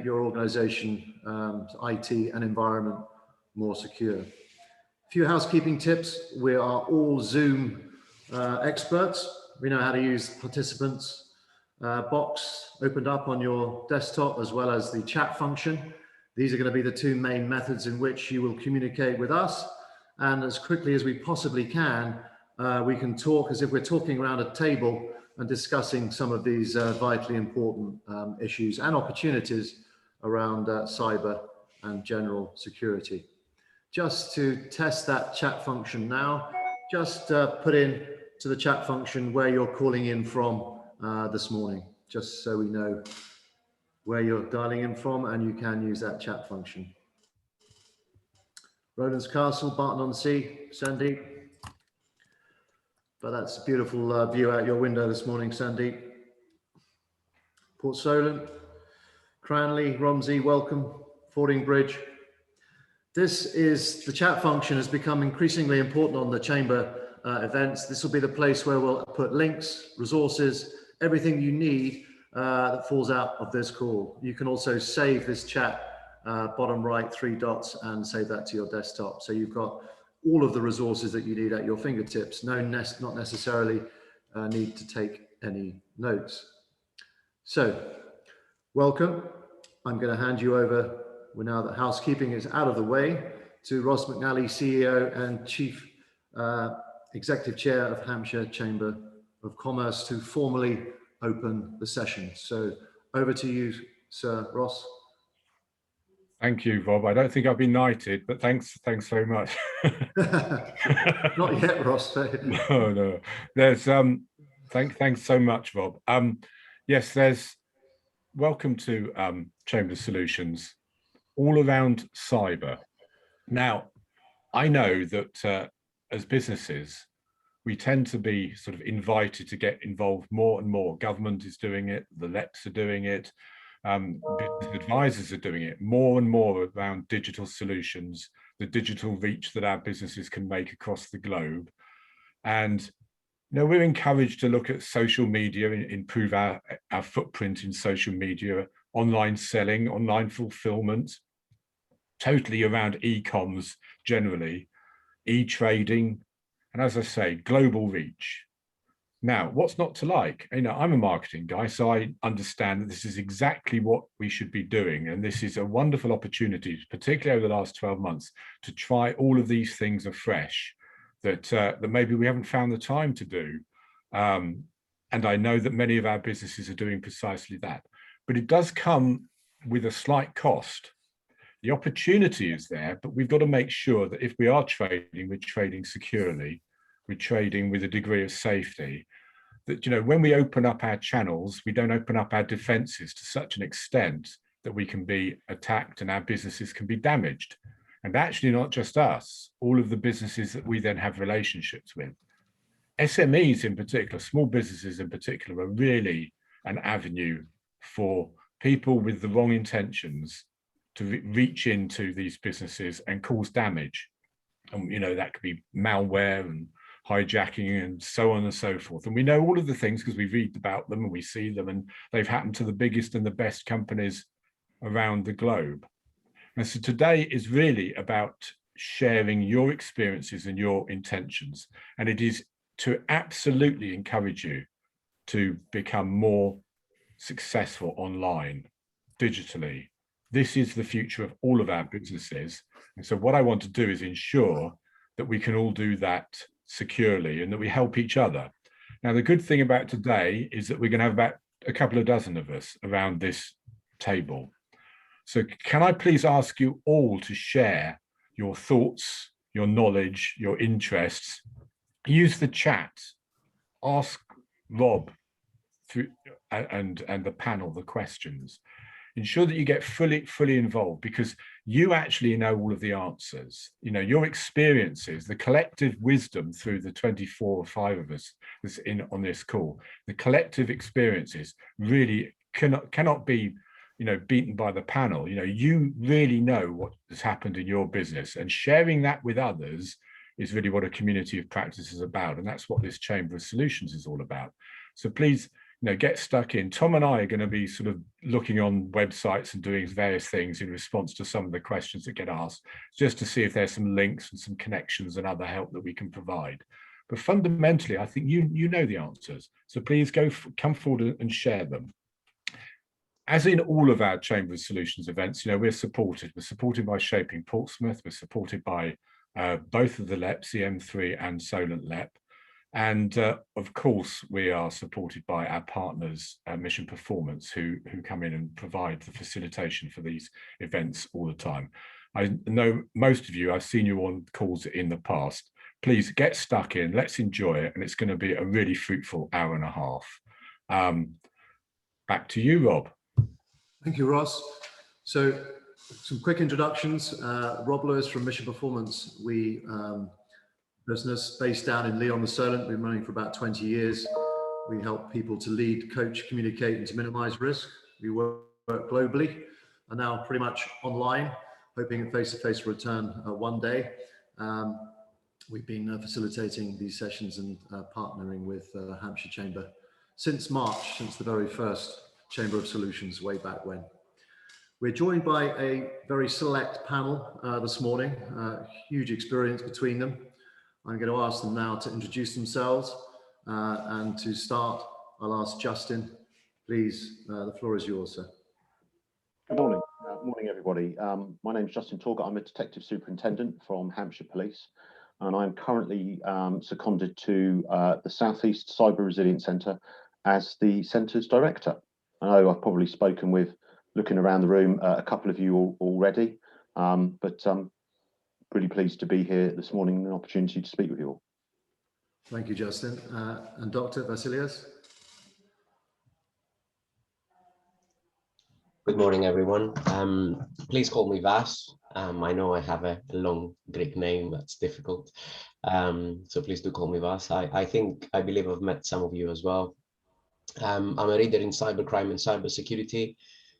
your organization, IT and environment more secure. A few housekeeping tips. We are all Zoom experts. We know how to use participants box opened up on your desktop, as well as the chat function. These are going to be the two main methods in which you will communicate with us. And as quickly as we possibly can, we can talk as if we're talking around a table and discussing some of these vitally important issues and opportunities around cyber and general security. Just to test that chat function now, just put in to the chat function where you're calling in from this morning, just so we know where you're dialing in from, and you can use that chat function. Roland's Castle, Barton-on-Sea, Sandeep. But that's a beautiful view out your window this morning, Sandeep. Port Solent, Cranley, Romsey, welcome. Fordingbridge. The chat function has become increasingly important on the Chamber events. This will be the place where we'll put links, resources, everything you need that falls out of this call. You can also save this chat, bottom right, 3 dots, and save that to your desktop. So you've got all of the resources that you need at your fingertips. Not necessarily need to take any notes. So, welcome. I'm going to hand you over, now that housekeeping is out of the way, to Ross McNally, CEO and Chief Executive Chair of Hampshire Chamber of Commerce, to formally open the session. So, over to you, Sir Ross. Thank you, Rob. I don't think I've been knighted, but thanks very much. Not yet, Ross. No. There's thanks so much, Rob. Yes, welcome to Chamber Solutions, all around cyber. Now, I know that as businesses, we tend to be sort of invited to get involved more and more. Government is doing it, the LEPs are doing it. Business advisors are doing it more and more around digital solutions, the digital reach that our businesses can make across the globe. And we're encouraged to look at social media, improve our footprint in social media, online selling, online fulfillment, totally around e-coms generally, e-trading, and as I say, global reach. Now, what's not to like? I'm a marketing guy, so I understand that this is exactly what we should be doing. And this is a wonderful opportunity, particularly over the last 12 months, to try all of these things afresh that maybe we haven't found the time to do. And I know that many of our businesses are doing precisely that. But it does come with a slight cost. The opportunity is there, but we've got to make sure that if we are trading, we're trading securely, we're trading with a degree of safety, that when we open up our channels, we don't open up our defenses to such an extent that we can be attacked and our businesses can be damaged. And actually not just us, all of the businesses that we then have relationships with. SMEs in particular, small businesses in particular, are really an avenue for people with the wrong intentions to reach into these businesses and cause damage. And that could be malware and hijacking and so on and so forth. And we know all of the things because we read about them and we see them, and they've happened to the biggest and the best companies around the globe. And so today is really about sharing your experiences and your intentions. And it is to absolutely encourage you to become more successful online, digitally. This is the future of all of our businesses. And so what I want to do is ensure that we can all do that securely and that we help each other. Now, the good thing about today is that we're going to have about a couple of dozen of us around this table. So can I please ask you all to share your thoughts, your knowledge, your interests? Use the chat. Ask Rob through and the panel the questions. Ensure that you get fully involved, because you actually know all of the answers. Your experiences, the collective wisdom through the 24 or 5 of us that's on this call, the collective experiences really cannot be beaten by the panel. You really know what has happened in your business, and sharing that with others is really what a community of practice is about. And that's what this Chamber of Solutions is all about. So please, get stuck in. Tom and I are going to be sort of looking on websites and doing various things in response to some of the questions that get asked, just to see if there's some links and some connections and other help that we can provide. But fundamentally, I think you know the answers. So please come forward and share them. As in all of our Chamber of Solutions events, we're supported. We're supported by Shaping Portsmouth. We're supported by both of the LEPs, EM3 and Solent LEP. And of course, we are supported by our partners, Mission Performance, who come in and provide the facilitation for these events all the time. I know most of you, I've seen you on calls in the past. Please get stuck in, let's enjoy it. And it's going to be a really fruitful hour and a half. Back to you, Rob. Thank you, Ross. So some quick introductions. Rob Lewis from Mission Performance. We business based down in Lyon, the Solent. We've been running for about 20 years. We help people to lead, coach, communicate, and to minimize risk. We work globally and now pretty much online, hoping a face-to-face return one day. We've been facilitating these sessions and partnering with Hampshire Chamber since March, since the very first Chamber of Solutions way back when. We're joined by a very select panel this morning, huge experience between them. I'm going to ask them now to introduce themselves, and to start, I'll ask Justin. Please, the floor is yours, sir. Good morning. Morning, everybody. My name is Justin Talgott. I'm a Detective Superintendent from Hampshire Police, and I'm currently seconded to the South East Cyber Resilience Centre as the Centre's Director. I know I've probably spoken with, looking around the room, a couple of you already, but really pleased to be here this morning and an opportunity to speak with you all. Thank you, Justin. And Dr. Vasilias? Good morning, everyone. Please call me Vas. I know I have a long Greek name that's difficult, so please do call me Vas. I believe I've met some of you as well. I'm a reader in cybercrime and cybersecurity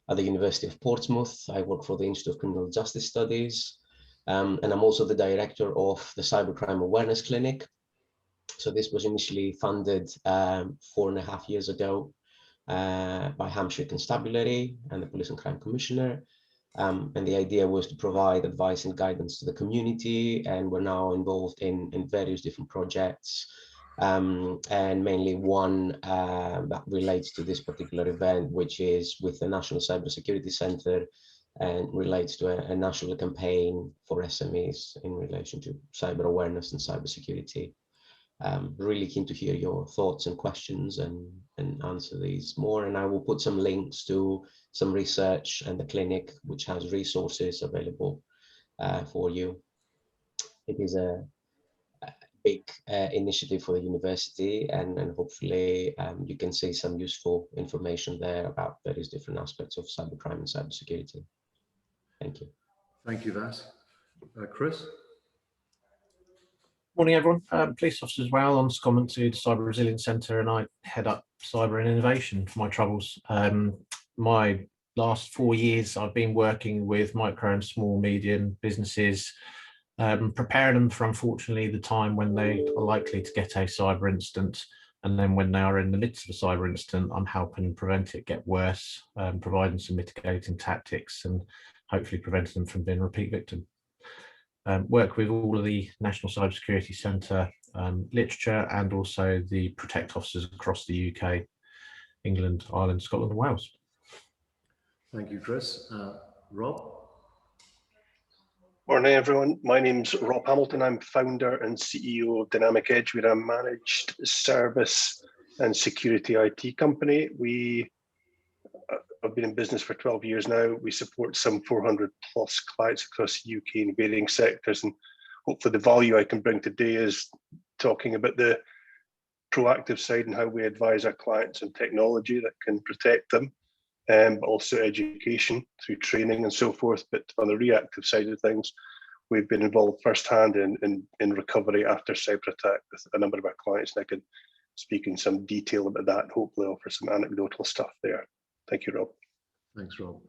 at the University of Portsmouth. I work for the Institute of Criminal Justice Studies, and I'm also the director of the Cybercrime Awareness Clinic. So this was initially funded 4.5 years ago by Hampshire Constabulary and the Police and Crime Commissioner. And the idea was to provide advice and guidance to the community, and we're now involved in various different projects, and mainly one that relates to this particular event, which is with the National Cybersecurity Centre and relates to a national campaign for SMEs in relation to cyber awareness and cybersecurity. Really keen to hear your thoughts and questions and answer these more. And I will put some links to some research and the clinic, which has resources available for you. It is a big initiative for the university, and hopefully you can see some useful information there about various different aspects of cybercrime and cybersecurity. Thank you. Thank you, Vas. Chris? Morning, everyone. Police officer as well. I'm secondment to the Cyber Resilience Centre, and I head up cyber and innovation for my troubles. My last 4 years, I've been working with micro and small medium businesses, preparing them for, unfortunately, the time when they are likely to get a cyber incident. And then when they are in the midst of a cyber incident, I'm helping prevent it get worse, providing some mitigating tactics and hopefully preventing them from being a repeat victim. Work with all of the National Cybersecurity Centre literature and also the Protect officers across the UK, England, Ireland, Scotland and Wales. Thank you, Chris. Rob? Morning, everyone. My name's Rob Hamilton. I'm founder and CEO of Dynamic Edge. We're a managed service and security IT company. We have been in business for 12 years now. We support some 400 plus clients across the UK in varying sectors. And hopefully the value I can bring today is talking about the proactive side and how we advise our clients on technology that can protect them, but also education through training and so forth. But on the reactive side of things, we've been involved firsthand in recovery after cyber attack with a number of our clients. And I can speak in some detail about that and hopefully offer some anecdotal stuff there. Thank you, Rob. Thanks, Rob.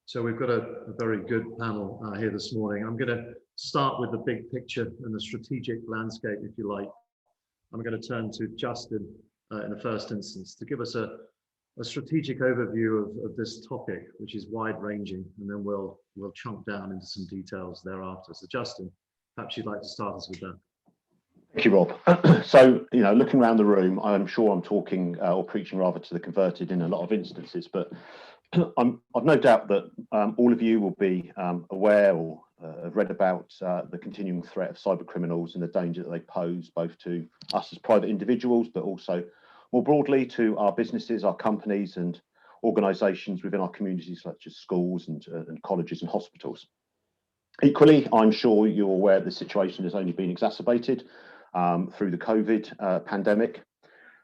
So we've got a very good panel here this morning. I'm going to start with the big picture and the strategic landscape, if you like. I'm going to turn to Justin in the first instance to give us a a strategic overview of this topic, which is wide ranging, and then we'll chunk down into some details thereafter. So Justin, perhaps you'd like to start us with that. Thank you, Rob. So, looking around the room, I'm sure I'm talking or preaching rather to the converted in a lot of instances, but I've no doubt that all of you will be aware or have read about the continuing threat of cyber criminals and the danger that they pose both to us as private individuals, but also more broadly to our businesses, our companies and organisations within our communities, such as schools and colleges and hospitals. Equally, I'm sure you're aware the situation has only been exacerbated through the COVID pandemic.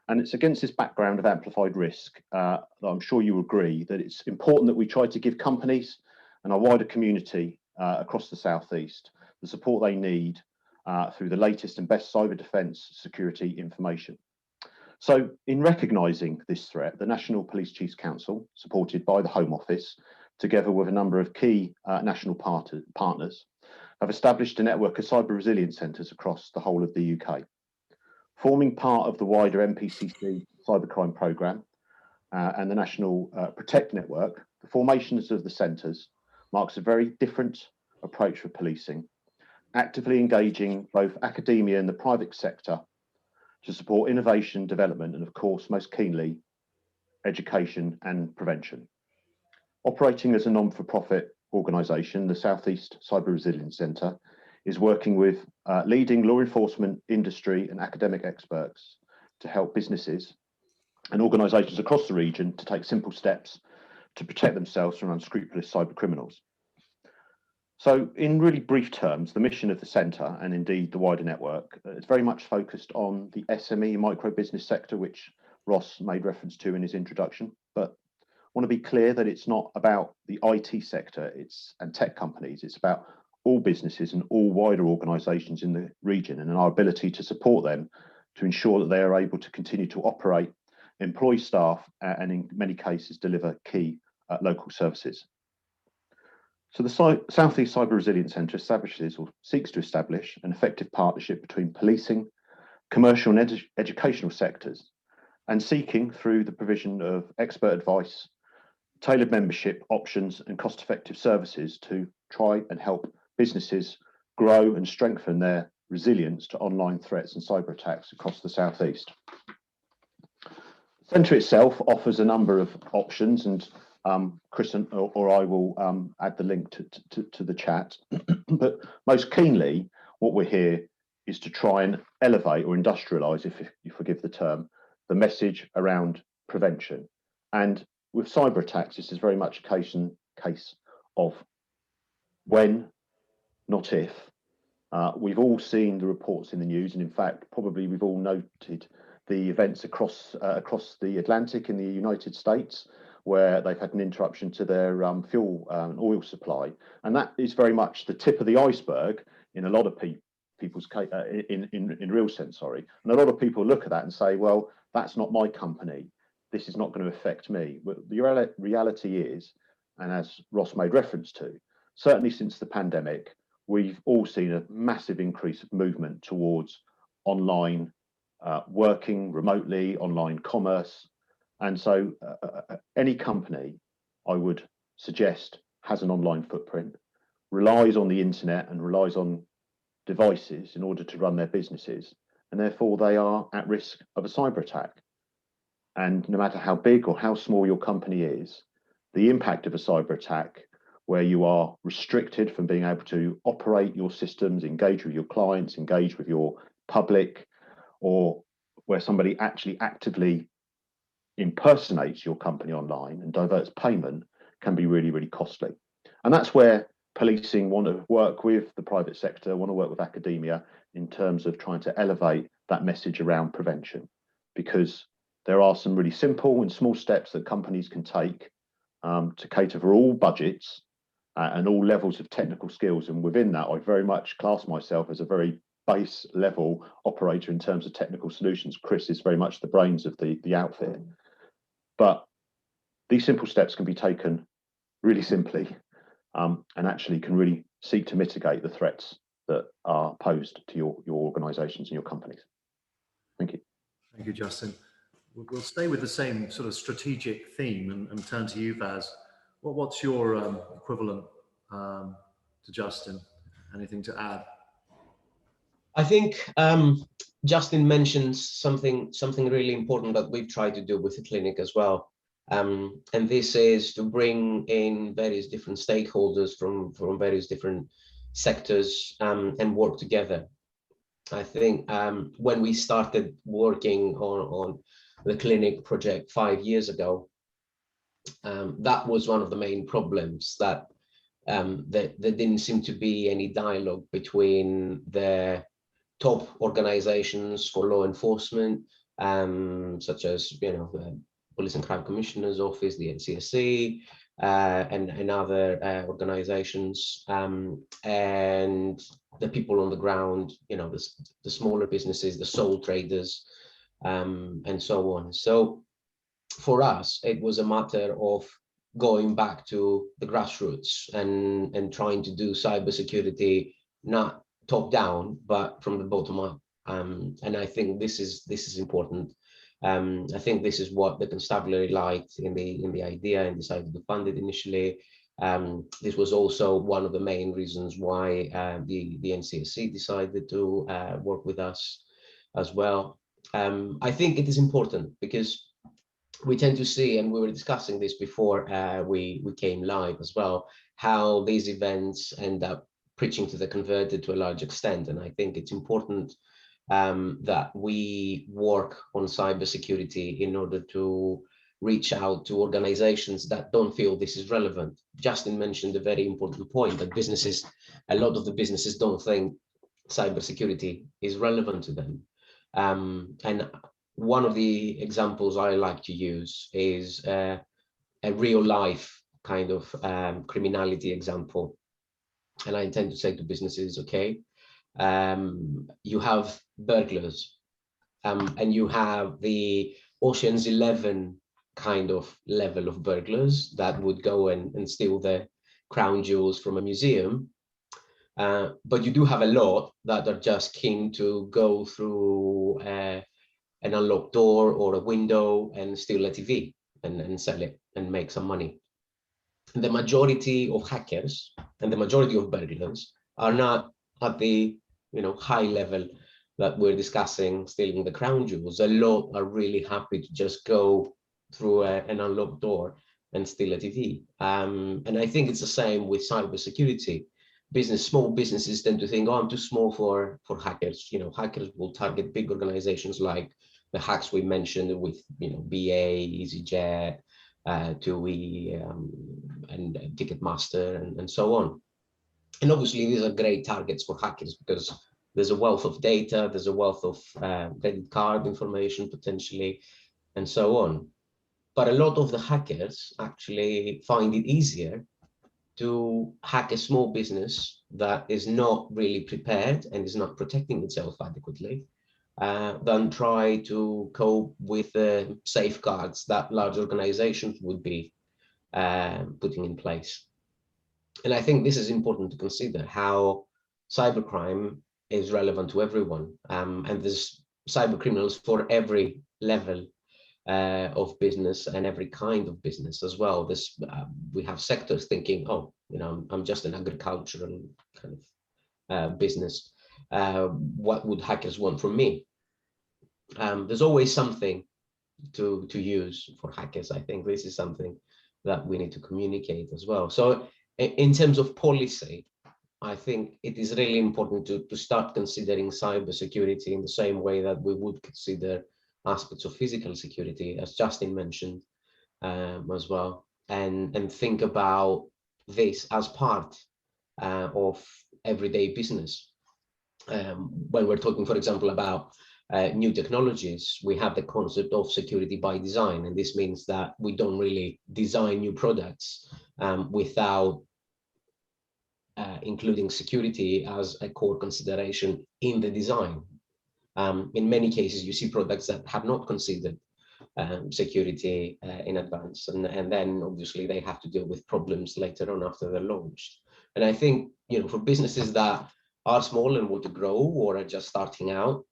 And it's against this background of amplified risk that I'm sure you agree that it's important that we try to give companies and our wider community across the South East the support they need through the latest and best cyber defence security information. So in recognising this threat, the National Police Chiefs Council, supported by the Home Office, together with a number of key national partners, have established a network of cyber resilience centres across the whole of the UK. Forming part of the wider NPCC cybercrime programme and the National Protect Network, the formations of the centres marks a very different approach for policing, actively engaging both academia and the private sector to support innovation, development, and of course, most keenly, education and prevention. Operating as a non-for-profit organisation, the South East Cyber Resilience Centre is working with leading law enforcement, industry and academic experts to help businesses and organisations across the region to take simple steps to protect themselves from unscrupulous cyber criminals. So in really brief terms, the mission of the centre and indeed the wider network is very much focused on the SME micro business sector, which Ross made reference to in his introduction. But I want to be clear that it's not about the IT sector and tech companies. It's about all businesses and all wider organisations in the region and our ability to support them to ensure that they are able to continue to operate, employ staff, and in many cases deliver key local services. So the South East Cyber Resilience Centre establishes or seeks to establish an effective partnership between policing, commercial and educational sectors, and seeking through the provision of expert advice, tailored membership options and cost-effective services to try and help businesses grow and strengthen their resilience to online threats and cyber attacks across the South East. The centre itself offers a number of options, and Chris or I will add the link to the chat. But most keenly, what we're here is to try and elevate or industrialise, if you forgive the term, the message around prevention. And with cyber attacks, this is very much a case of when, not if. We've all seen the reports in the news, and in fact, probably we've all noted the events across the Atlantic in the United States, where they've had an interruption to their fuel and oil supply, and that is very much the tip of the iceberg in a lot of people's case, in real sense. Sorry, and a lot of people look at that and say, "Well, that's not my company. This is not going to affect me." But the reality is, and as Ross made reference to, certainly since the pandemic, we've all seen a massive increase of movement towards online working remotely, online commerce. And so any company, I would suggest, has an online footprint, relies on the internet and relies on devices in order to run their businesses, and therefore they are at risk of a cyber attack. And no matter how big or how small your company is, the impact of a cyber attack, where you are restricted from being able to operate your systems, engage with your clients, engage with your public, or where somebody actually actively impersonates your company online and diverts payment, can be really, really costly. And that's where policing want to work with the private sector, want to work with academia in terms of trying to elevate that message around prevention, because there are some really simple and small steps that companies can take to cater for all budgets and all levels of technical skills. And within that, I very much class myself as a very base level operator in terms of technical solutions. Chris is very much the brains of the outfit. But these simple steps can be taken really simply and actually can really seek to mitigate the threats that are posed to your organisations and your companies. Thank you. Thank you, Justin. we'll stay with the same sort of strategic theme and turn to you, Vaz. What's your equivalent to Justin? Anything to add? I think Justin mentions something really important that we've tried to do with the clinic as well. And this is to bring in various different stakeholders from various different sectors and work together. I think when we started working on the clinic project 5 years ago, that was one of the main problems, that there didn't seem to be any dialogue between the top organizations for law enforcement, such as, you know, the Police and Crime Commissioner's Office, the NCSC, and other organizations, and the people on the ground, you know, the smaller businesses, the sole traders, and so on. So for us, it was a matter of going back to the grassroots and trying to do cybersecurity, not top down, but from the bottom up. And I think this is important. I think this is what the constabulary liked in the idea and decided to fund it initially. This was also one of the main reasons why the NCSC decided to work with us as well. I think it is important because we tend to see, and we were discussing this before we came live as well, how these events end up preaching to the converted to a large extent. And I think it's important that we work on cybersecurity in order to reach out to organizations that don't feel this is relevant. Justin mentioned a very important point, that a lot of the businesses don't think cybersecurity is relevant to them. And one of the examples I like to use is a real life kind of criminality example. And I intend to say to businesses, okay, you have burglars, and you have the Ocean's 11 kind of level of burglars that would go and steal the crown jewels from a museum. But you do have a lot that are just keen to go through an unlocked door or a window and steal a TV and sell it and make some money. The majority of hackers and the majority of burglars are not at the high level that we're discussing, stealing the crown jewels. A lot are really happy to just go through an unlocked door and steal a TV. And I think it's the same with cybersecurity. Small businesses tend to think, oh, I'm too small for hackers. Hackers will target big organizations like the hacks we mentioned with BA, EasyJet, TUI, and Ticketmaster, and so on. And obviously, these are great targets for hackers because there's a wealth of data, there's a wealth of credit card information potentially, and so on. But a lot of the hackers actually find it easier to hack a small business that is not really prepared and is not protecting itself adequately than try to cope with the safeguards that large organizations would be putting in place. And I think this is important to consider, how cybercrime is relevant to everyone. And there's cyber criminals for every level of business and every kind of business as well. We have sectors thinking, oh, I'm just an agricultural kind of business. What would hackers want from me? There's always something to use for hackers. I think this is something that we need to communicate as well. So in terms of policy, I think it is really important to start considering cybersecurity in the same way that we would consider aspects of physical security, as Justin mentioned as well, and think about this as part of everyday business. When we're talking, for example, about new technologies, we have the concept of security by design, and this means that we don't really design new products without including security as a core consideration in the design. In many cases, you see products that have not considered security in advance, and then obviously they have to deal with problems later on after they're launched. And I think, for businesses that are small and want to grow or are just starting out,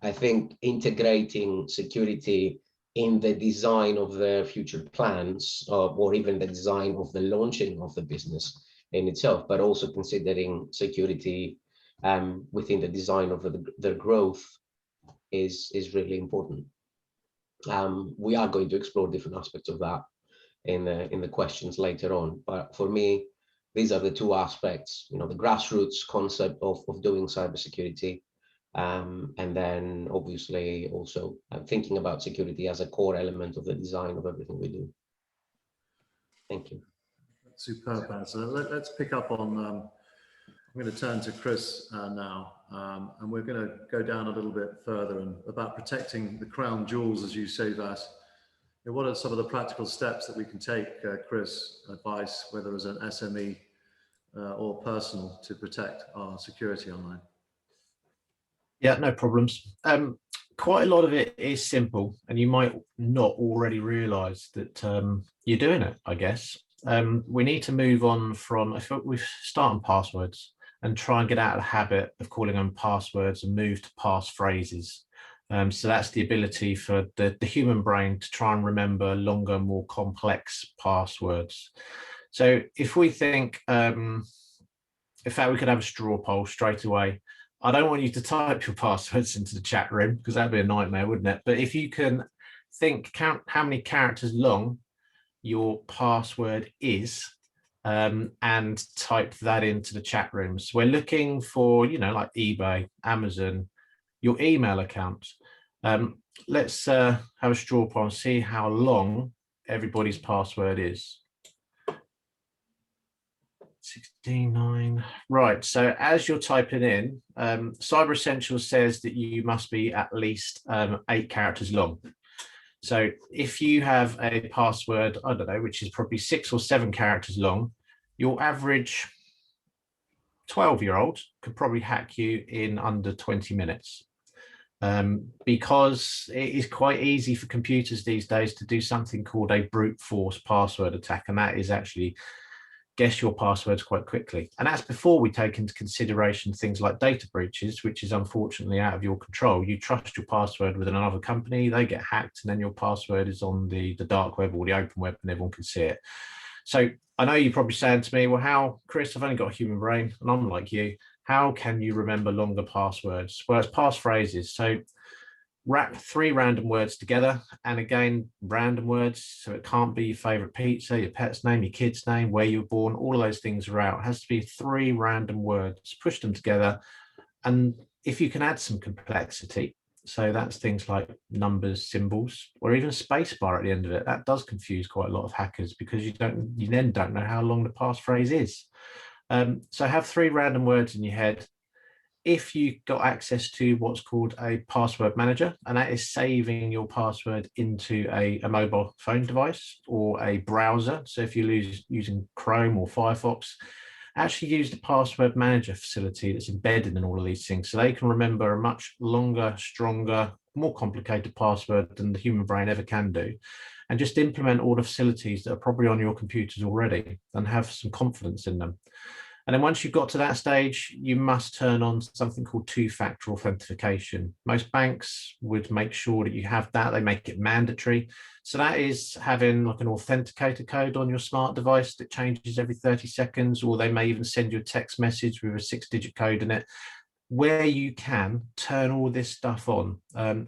I think integrating security in the design of the future plans, or even the design of the launching of the business in itself, but also considering security within the design of their growth is really important. We are going to explore different aspects of that in the questions later on, but for me, these are the two aspects, the grassroots concept of doing cybersecurity, and then obviously also thinking about security as a core element of the design of everything we do. Thank you. Superb answer. Let's pick up on, I'm going to turn to Chris now, and we're going to go down a little bit further and about protecting the crown jewels, as you say, Vas. What are some of the practical steps that we can take, Chris, advice, whether as an SME or personal, to protect our security online? Yeah, no problems. Quite a lot of it is simple, and you might not already realize that you're doing it, I guess. We need to move on from, if we start on passwords and try and get out of the habit of calling them passwords and move to passphrases. So that's the ability for the human brain to try and remember longer, more complex passwords. So if we think, in fact, we could have a straw poll straight away. I don't want you to type your passwords into the chat room because that'd be a nightmare, wouldn't it? But if you can count how many characters long your password is, and type that into the chat rooms. We're looking for, like eBay, Amazon, your email account. Let's have a straw poll and see how long everybody's password is. 69. Right, so as you're typing in, Cyber Essentials says that you must be at least 8 characters long. So if you have a password, I don't know, which is probably 6 or 7 characters long, your average 12-year-old could probably hack you in under 20 minutes. Because it is quite easy for computers these days to do something called a brute force password attack, and that is actually guess your passwords quite quickly. And that's before we take into consideration things like data breaches, which is unfortunately out of your control. You trust your password with another company, they get hacked, and then your password is on the dark web or the open web and everyone can see it. So I know you're probably saying to me, well, how, Chris, I've only got a human brain and I'm like you, how can you remember longer passwords? Well, it's passphrases. So wrap 3 random words together, and again, random words, so it can't be your favorite pizza, your pet's name, your kid's name, where you were born, all of those things are out. It has to be 3 random words, push them together, and if you can add some complexity, so that's things like numbers, symbols, or even a space bar at the end of it, that does confuse quite a lot of hackers because you then don't know how long the passphrase is. So have 3 random words in your head. If you got access to what's called a password manager, and that is saving your password into a mobile phone device or a browser. So if you're using Chrome or Firefox, actually use the password manager facility that's embedded in all of these things. So they can remember a much longer, stronger, more complicated password than the human brain ever can do. And just implement all the facilities that are probably on your computers already and have some confidence in them. And then once you've got to that stage, you must turn on something called 2-factor authentication. Most banks would make sure that you have that. They make it mandatory. So that is having like an authenticator code on your smart device that changes every 30 seconds, or they may even send you a text message with a 6-digit code in it. Where you can, turn all this stuff on.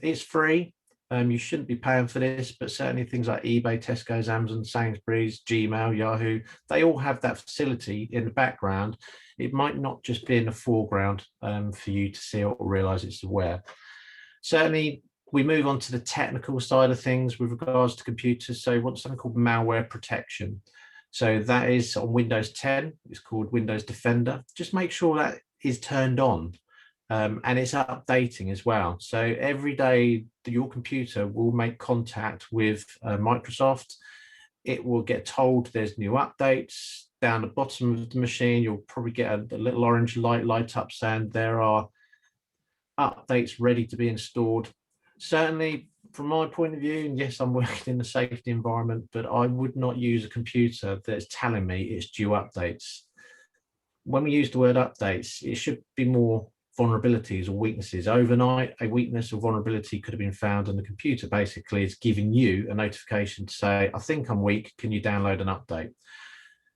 It's free. You shouldn't be paying for this, but certainly things like eBay, Tesco's, Amazon, Sainsbury's, Gmail, Yahoo, they all have that facility in the background. It might not just be in the foreground for you to see or realize it's aware. Certainly, we move on to the technical side of things with regards to computers. So what's something called malware protection. So that is on Windows 10. It's called Windows Defender. Just make sure that is turned on. And it's updating as well. So every day your computer will make contact with Microsoft. It will get told there's new updates. Down the bottom of the machine, you'll probably get a little orange light up saying there are updates ready to be installed. Certainly, from my point of view, and yes, I'm working in a safety environment, but I would not use a computer that's telling me it's due updates. When we use the word updates, it should be more vulnerabilities or weaknesses. Overnight, a weakness or vulnerability could have been found, and the computer basically is giving you a notification to say, I think I'm weak, can you download an update?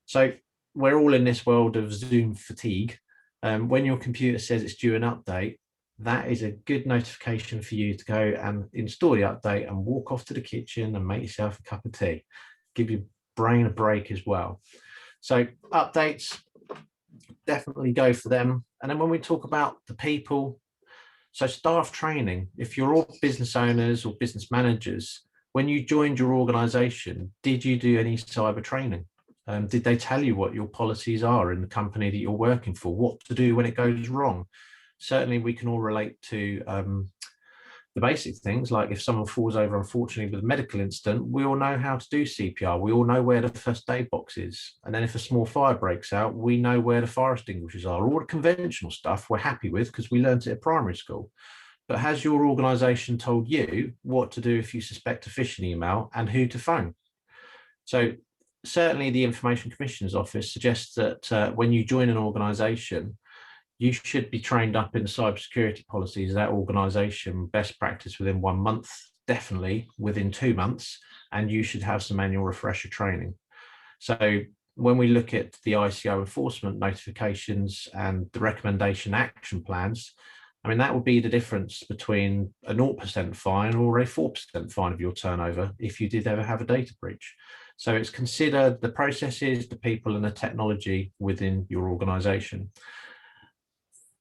So we're all in this world of Zoom fatigue. When your computer says it's due an update, that is a good notification for you to go and install the update and walk off to the kitchen and make yourself a cup of tea. Give your brain a break as well. So updates, definitely go for them. And then when we talk about the people, so staff training, if you're all business owners or business managers, when you joined your organization, did you do any cyber training? Did they tell you what your policies are in the company that you're working for, what to do when it goes wrong? Certainly we can all relate to the basic things, like if someone falls over, unfortunately, with a medical incident, we all know how to do CPR. We all know where the first aid box is. And then if a small fire breaks out, we know where the fire extinguishers are. All the conventional stuff we're happy with because we learned it at primary school. But has your organization told you what to do if you suspect a phishing email and who to phone? So certainly the Information Commissioner's Office suggests that when you join an organization, you should be trained up in cybersecurity policies of that organization, best practice within 1 month, definitely within 2 months, and you should have some annual refresher training. So when we look at the ICO enforcement notifications and the recommendation action plans, I mean, that would be the difference between a 0% fine or a 4% fine of your turnover if you did ever have a data breach. So it's consider the processes, the people, and the technology within your organization.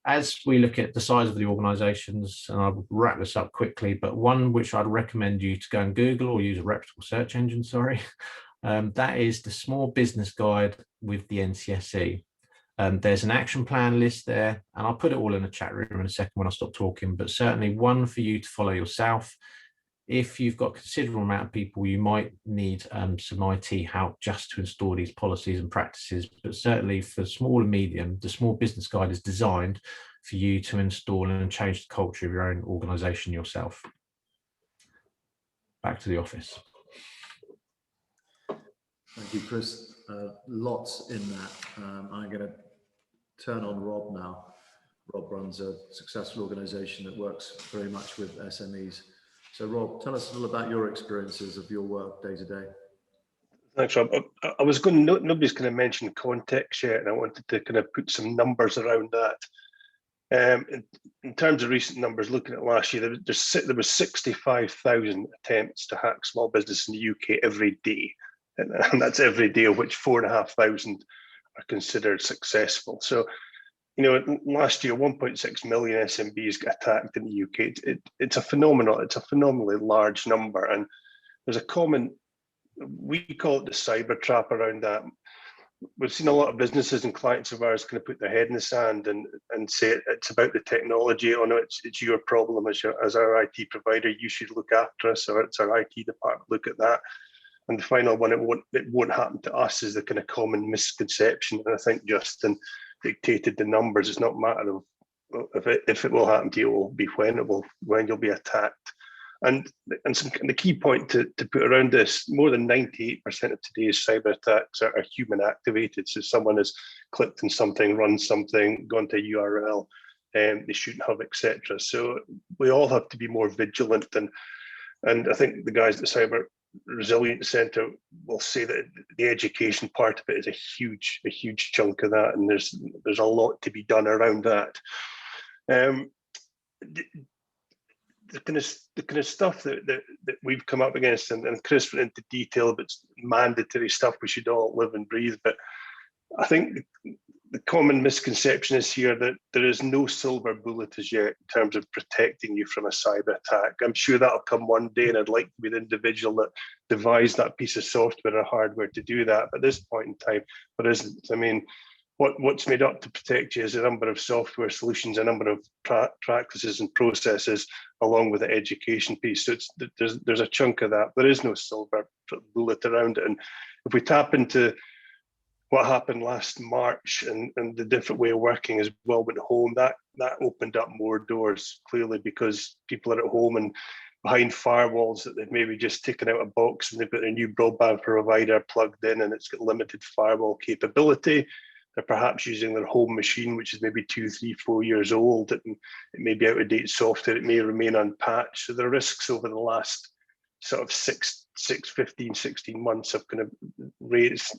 As we look at the size of the organizations, and I'll wrap this up quickly, but one which I'd recommend you to go and Google or use a reputable search engine, that is the Small Business Guide with the NCSE. There's an action plan list there, and I'll put it all in the chat room in a second when I stop talking, but certainly one for you to follow yourself. If you've got a considerable amount of people, you might need some IT help just to install these policies and practices. But certainly for small and medium, the Small Business Guide is designed for you to install and change the culture of your own organization yourself. Back to the office. Thank you, Chris. Lots in that. I'm going to turn on Rob now. Rob runs a successful organization that works very much with SMEs. So Rob, tell us a little about your experiences of your work day to day. Thanks, Rob. I was going, nobody's going to mention context yet, and I wanted to kind of put some numbers around that. In terms of recent numbers, looking at last year, there was 65,000 attempts to hack small business in the UK every day. And that's every day, of which 4,500 are considered successful. So, you know, last year, 1.6 million SMBs got attacked in the UK. It's a phenomenally large number. And there's a common, we call it the cyber trap around that. We've seen a lot of businesses and clients of ours kind of put their head in the sand and say it's about the technology. Oh no, it's your problem as our IT provider. You should look after us, or it's our IT department. Look at that. And the final one, it won't happen to us, is the kind of common misconception. And I think Justin dictated the numbers. It's not a matter of if it will happen to you, it will be when you'll be attacked. And the key point to put around this, more than 98% of today's cyber attacks are human activated. So someone has clicked on something, run something, gone to a URL, they shouldn't have, etc. So we all have to be more vigilant. And I think the guys at the Cyber Resilience Centre will say that the education part of it is a huge chunk of that, and there's a lot to be done around that. The kind of stuff that we've come up against, and Chris went into detail, but it's mandatory stuff we should all live and breathe. But I think the common misconception is here that there is no silver bullet as yet in terms of protecting you from a cyber attack. I'm sure that'll come one day, and I'd like to be the individual that devised that piece of software or hardware to do that. But at this point in time, there isn't. I mean, what's made up to protect you is a number of software solutions, a number of practices and processes, along with the education piece. So there's a chunk of that. There is no silver bullet around it. And if we tap into what happened last March and the different way of working as well went home, that opened up more doors, clearly, because people are at home and behind firewalls that they've maybe just taken out a box and they've got a new broadband provider plugged in and it's got limited firewall capability. They're perhaps using their home machine, which is maybe 2, 3, 4 years old, and it may be out-of-date software, it may remain unpatched. So the risks over the last sort of 15, 16 months have kind of raised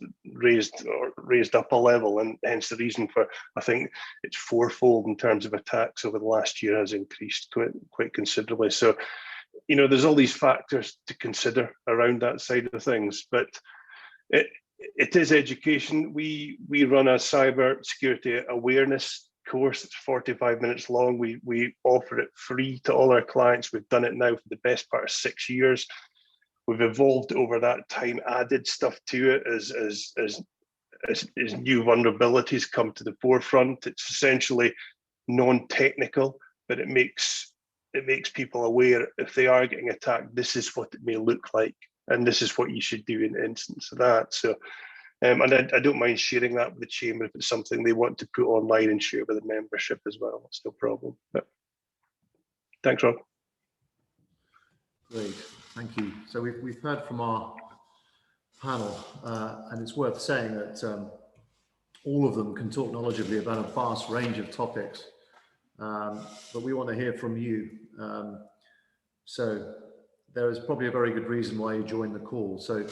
up a level, and hence the reason for, I think it's fourfold in terms of attacks over the last year has increased quite considerably. So, you know, there's all these factors to consider around that side of things, but it is education. We run a cyber security awareness course. It's 45 minutes long. We offer it free to all our clients. We've done it now for the best part of 6 years. We've evolved over that time, added stuff to it as new vulnerabilities come to the forefront. It's essentially non-technical, but it makes people aware if they are getting attacked, this is what it may look like, and this is what you should do in instance of that. So, and I don't mind sharing that with the Chamber if it's something they want to put online and share with the membership as well. It's no problem. But thanks, Rob. Great, thank you. So we've heard from our panel, and it's worth saying that all of them can talk knowledgeably about a vast range of topics, but we want to hear from you. So there is probably a very good reason why you joined the call. So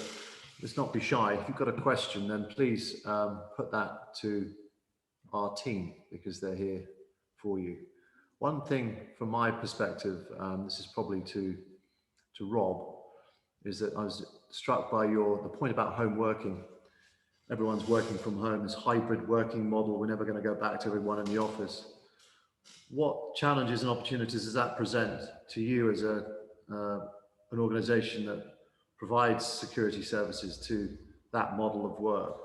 let's not be shy. If you've got a question, then please put that to our team, because they're here for you. One thing from my perspective, this is probably to Rob, is that I was struck by the point about home working. Everyone's working from home, this hybrid working model. We're never going to go back to everyone in the office. What challenges and opportunities does that present to you as an organization that provides security services to that model of work?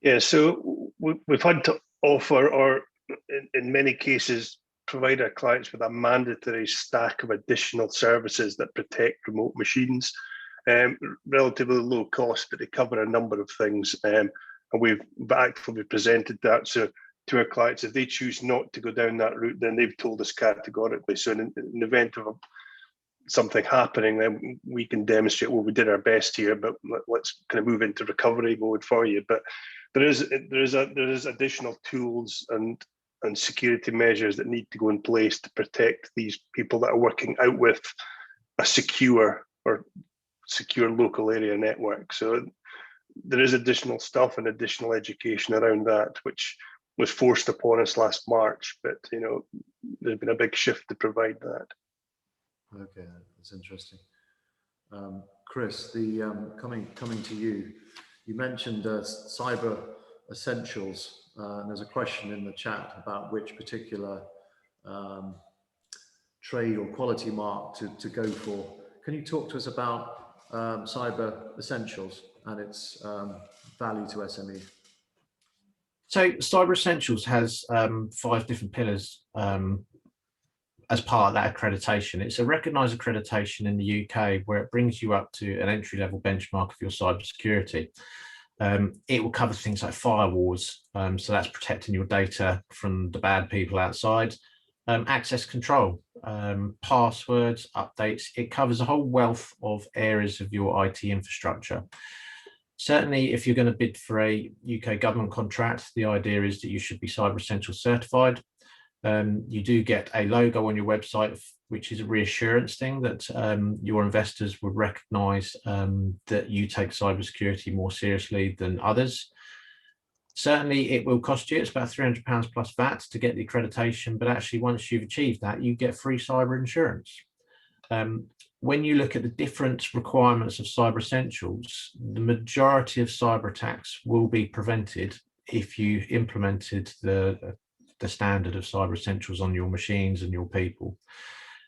Yeah, so we've had to offer, or in many cases, provide our clients with a mandatory stack of additional services that protect remote machines. Relatively low cost, but they cover a number of things. And we've actively presented that to our clients. If they choose not to go down that route, then they've told us categorically. So in the event of something happening, then we can demonstrate, well, we did our best here, but let's kind of move into recovery mode for you. But there is additional tools and security measures that need to go in place to protect these people that are working out with a secure local area network. So there is additional stuff and additional education around that, which was forced upon us last March, but you know, there's been a big shift to provide that. Okay, that's interesting. Chris, coming to you, you mentioned cyber essentials. And there's a question in the chat about which particular trade or quality mark to go for. Can you talk to us about cyber essentials and its value to SMEs? So Cyber Essentials has 5 different pillars as part of that accreditation. It's a recognised accreditation in the UK where it brings you up to an entry-level benchmark of your cybersecurity. It will cover things like firewalls, so that's protecting your data from the bad people outside, access control, passwords, updates. It covers a whole wealth of areas of your IT infrastructure. Certainly, if you're going to bid for a UK government contract, the idea is that you should be Cyber Essentials certified. You do get a logo on your website, which is a reassurance thing that your investors would recognise that you take cybersecurity more seriously than others. Certainly, it will cost you. It's about £300 plus VAT to get the accreditation, but actually, once you've achieved that, you get free cyber insurance. When you look at the different requirements of Cyber Essentials, the majority of cyber attacks will be prevented if you implemented the standard of Cyber Essentials on your machines and your people.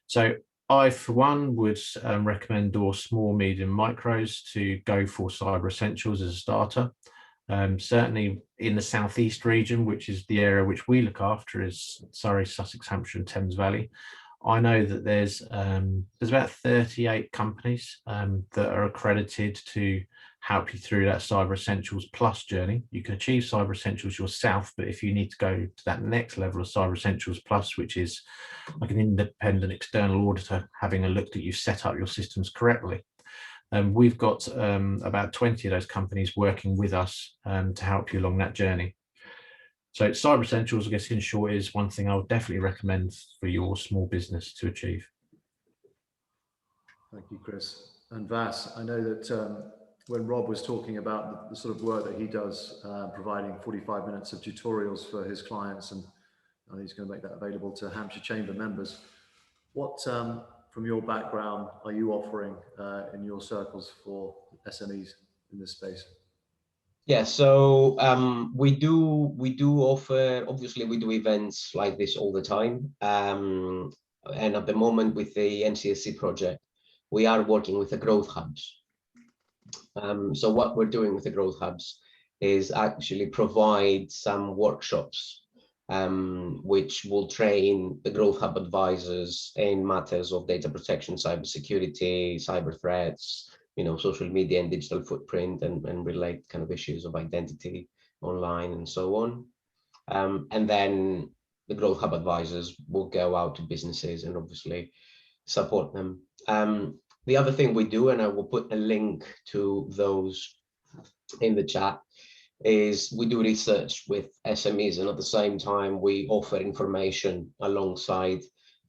So I, for one, would recommend all small, medium, micros to go for Cyber Essentials as a starter. Certainly in the southeast region, which is the area which we look after, is Surrey, Sussex, Hampshire and Thames Valley. I know that there's about 38 companies that are accredited to help you through that Cyber Essentials Plus journey. You can achieve Cyber Essentials yourself, but if you need to go to that next level of Cyber Essentials Plus, which is like an independent external auditor having a look that you've set up your systems correctly, We've got about 20 of those companies working with us to help you along that journey. So Cyber Essentials, I guess in short, is one thing I would definitely recommend for your small business to achieve. Thank you, Chris. And Vas, I know that when Rob was talking about the sort of work that he does, providing 45 minutes of tutorials for his clients, and he's going to make that available to Hampshire Chamber members. What, from your background, are you offering in your circles for SMEs in this space? Yeah, so we do offer, obviously we do events like this all the time. And at the moment with the NCSC project, we are working with the growth hubs. So what we're doing with the growth hubs is actually provide some workshops which will train the growth hub advisors in matters of data protection, cybersecurity, cyber threats, social media and digital footprint, and relate kind of issues of identity online and so on. And then the growth hub advisors will go out to businesses and obviously support them. The other thing we do, and I will put a link to those in the chat, is we do research with SMEs, and at the same time we offer information alongside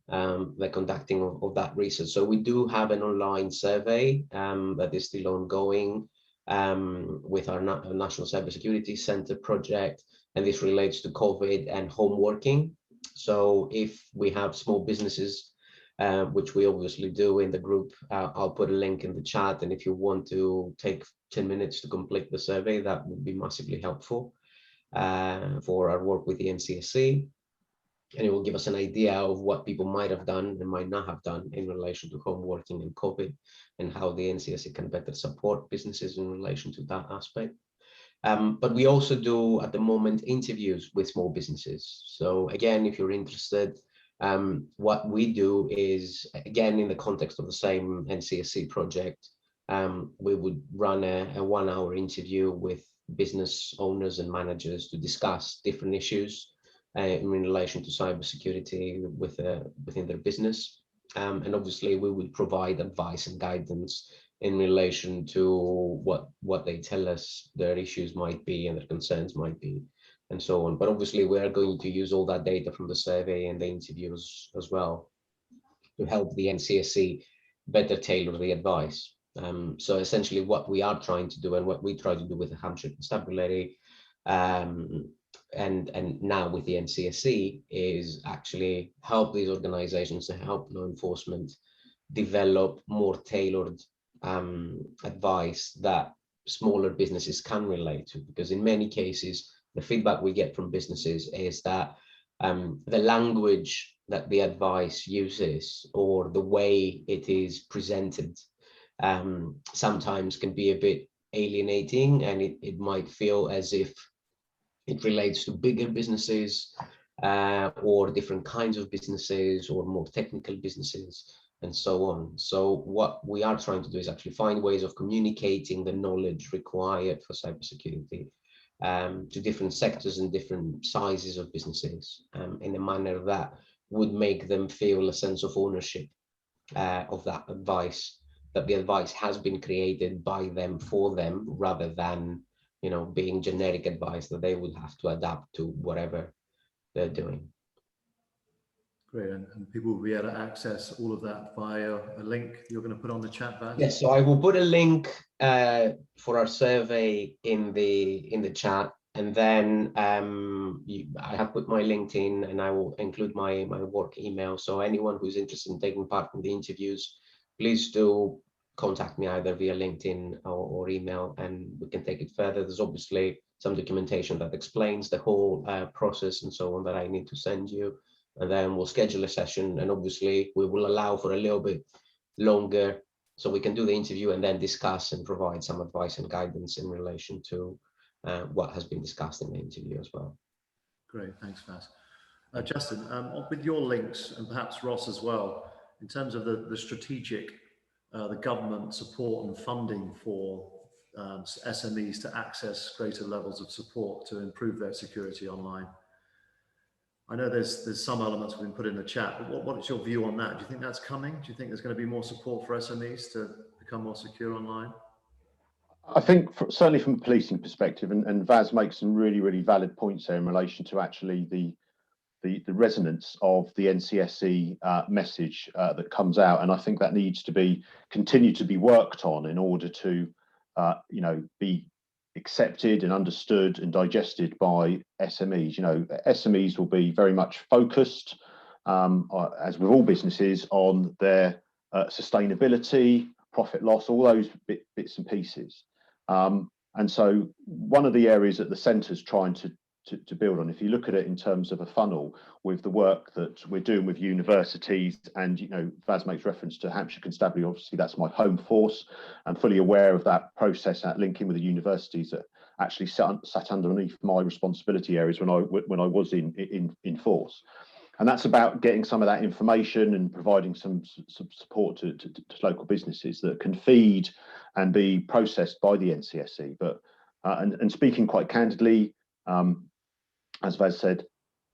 the conducting of that research. So we do have an online survey that is still ongoing with our National Cybersecurity Centre project, and this relates to COVID and home working. So if we have small businesses, which we obviously do in the group, I'll put a link in the chat, and if you want to take 10 minutes to complete the survey, that would be massively helpful for our work with the NCSC. And it will give us an idea of what people might have done and might not have done in relation to home working and COVID, and how the NCSC can better support businesses in relation to that aspect. But we also do, at the moment, interviews with small businesses. So again, if you're interested, what we do is, again, in the context of the same NCSC project, we would run a 1-hour interview with business owners and managers to discuss different issues in relation to cybersecurity within their business. And obviously we would provide advice and guidance in relation to what they tell us their issues might be and their concerns might be, and so on. But obviously we are going to use all that data from the survey and the interviews as well to help the NCSC better tailor the advice. So essentially what we are trying to do, and what we try to do with the Hampshire Constabulary and now with the NCSC, is actually help these organizations to help law enforcement develop more tailored advice that smaller businesses can relate to. Because in many cases, the feedback we get from businesses is that the language that the advice uses, or the way it is presented, sometimes can be a bit alienating, and it might feel as if it relates to bigger businesses or different kinds of businesses or more technical businesses and so on. So what we are trying to do is actually find ways of communicating the knowledge required for cybersecurity to different sectors and different sizes of businesses in a manner that would make them feel a sense of ownership of that advice, that the advice has been created by them for them, rather than being generic advice that they would have to adapt to whatever they're doing. Great, and people will be able to access all of that via a link you're going to put on the chat, Vas? Yes, so I will put a link for our survey in the chat, and then I have put my LinkedIn, and I will include my work email. So anyone who's interested in taking part in the interviews, please do contact me either via LinkedIn or email, and we can take it further. There's obviously some documentation that explains the whole process and so on that I need to send you, and then we'll schedule a session, and obviously we will allow for a little bit longer so we can do the interview and then discuss and provide some advice and guidance in relation to what has been discussed in the interview as well. Great, thanks, Vas. Justin, with your links, and perhaps Ross as well, in terms of the strategic, the government support and funding for SMEs to access greater levels of support to improve their security online. I know there's some elements we've been put in the chat, but what is your view on that? Do you think that's coming? Do you think there's going to be more support for SMEs to become more secure online? I think certainly from a policing perspective, and Vaz makes some really, really valid points there in relation to actually the resonance of the NCSE message that comes out, and I think that needs to continue to be worked on in order to be accepted and understood and digested by SMEs. SMEs will be very much focused, as with all businesses, on their sustainability, profit loss, all those bits and pieces. And so one of the areas that the centre's trying to build on, if you look at it in terms of a funnel with the work that we're doing with universities, and Vaz makes reference to Hampshire Constabulary, obviously that's my home force. I'm fully aware of that process, that linking with the universities that actually sat underneath my responsibility areas when I was in force. And that's about getting some of that information and providing some support to local businesses that can feed and be processed by the NCSE. But and speaking quite candidly, as Vaz said,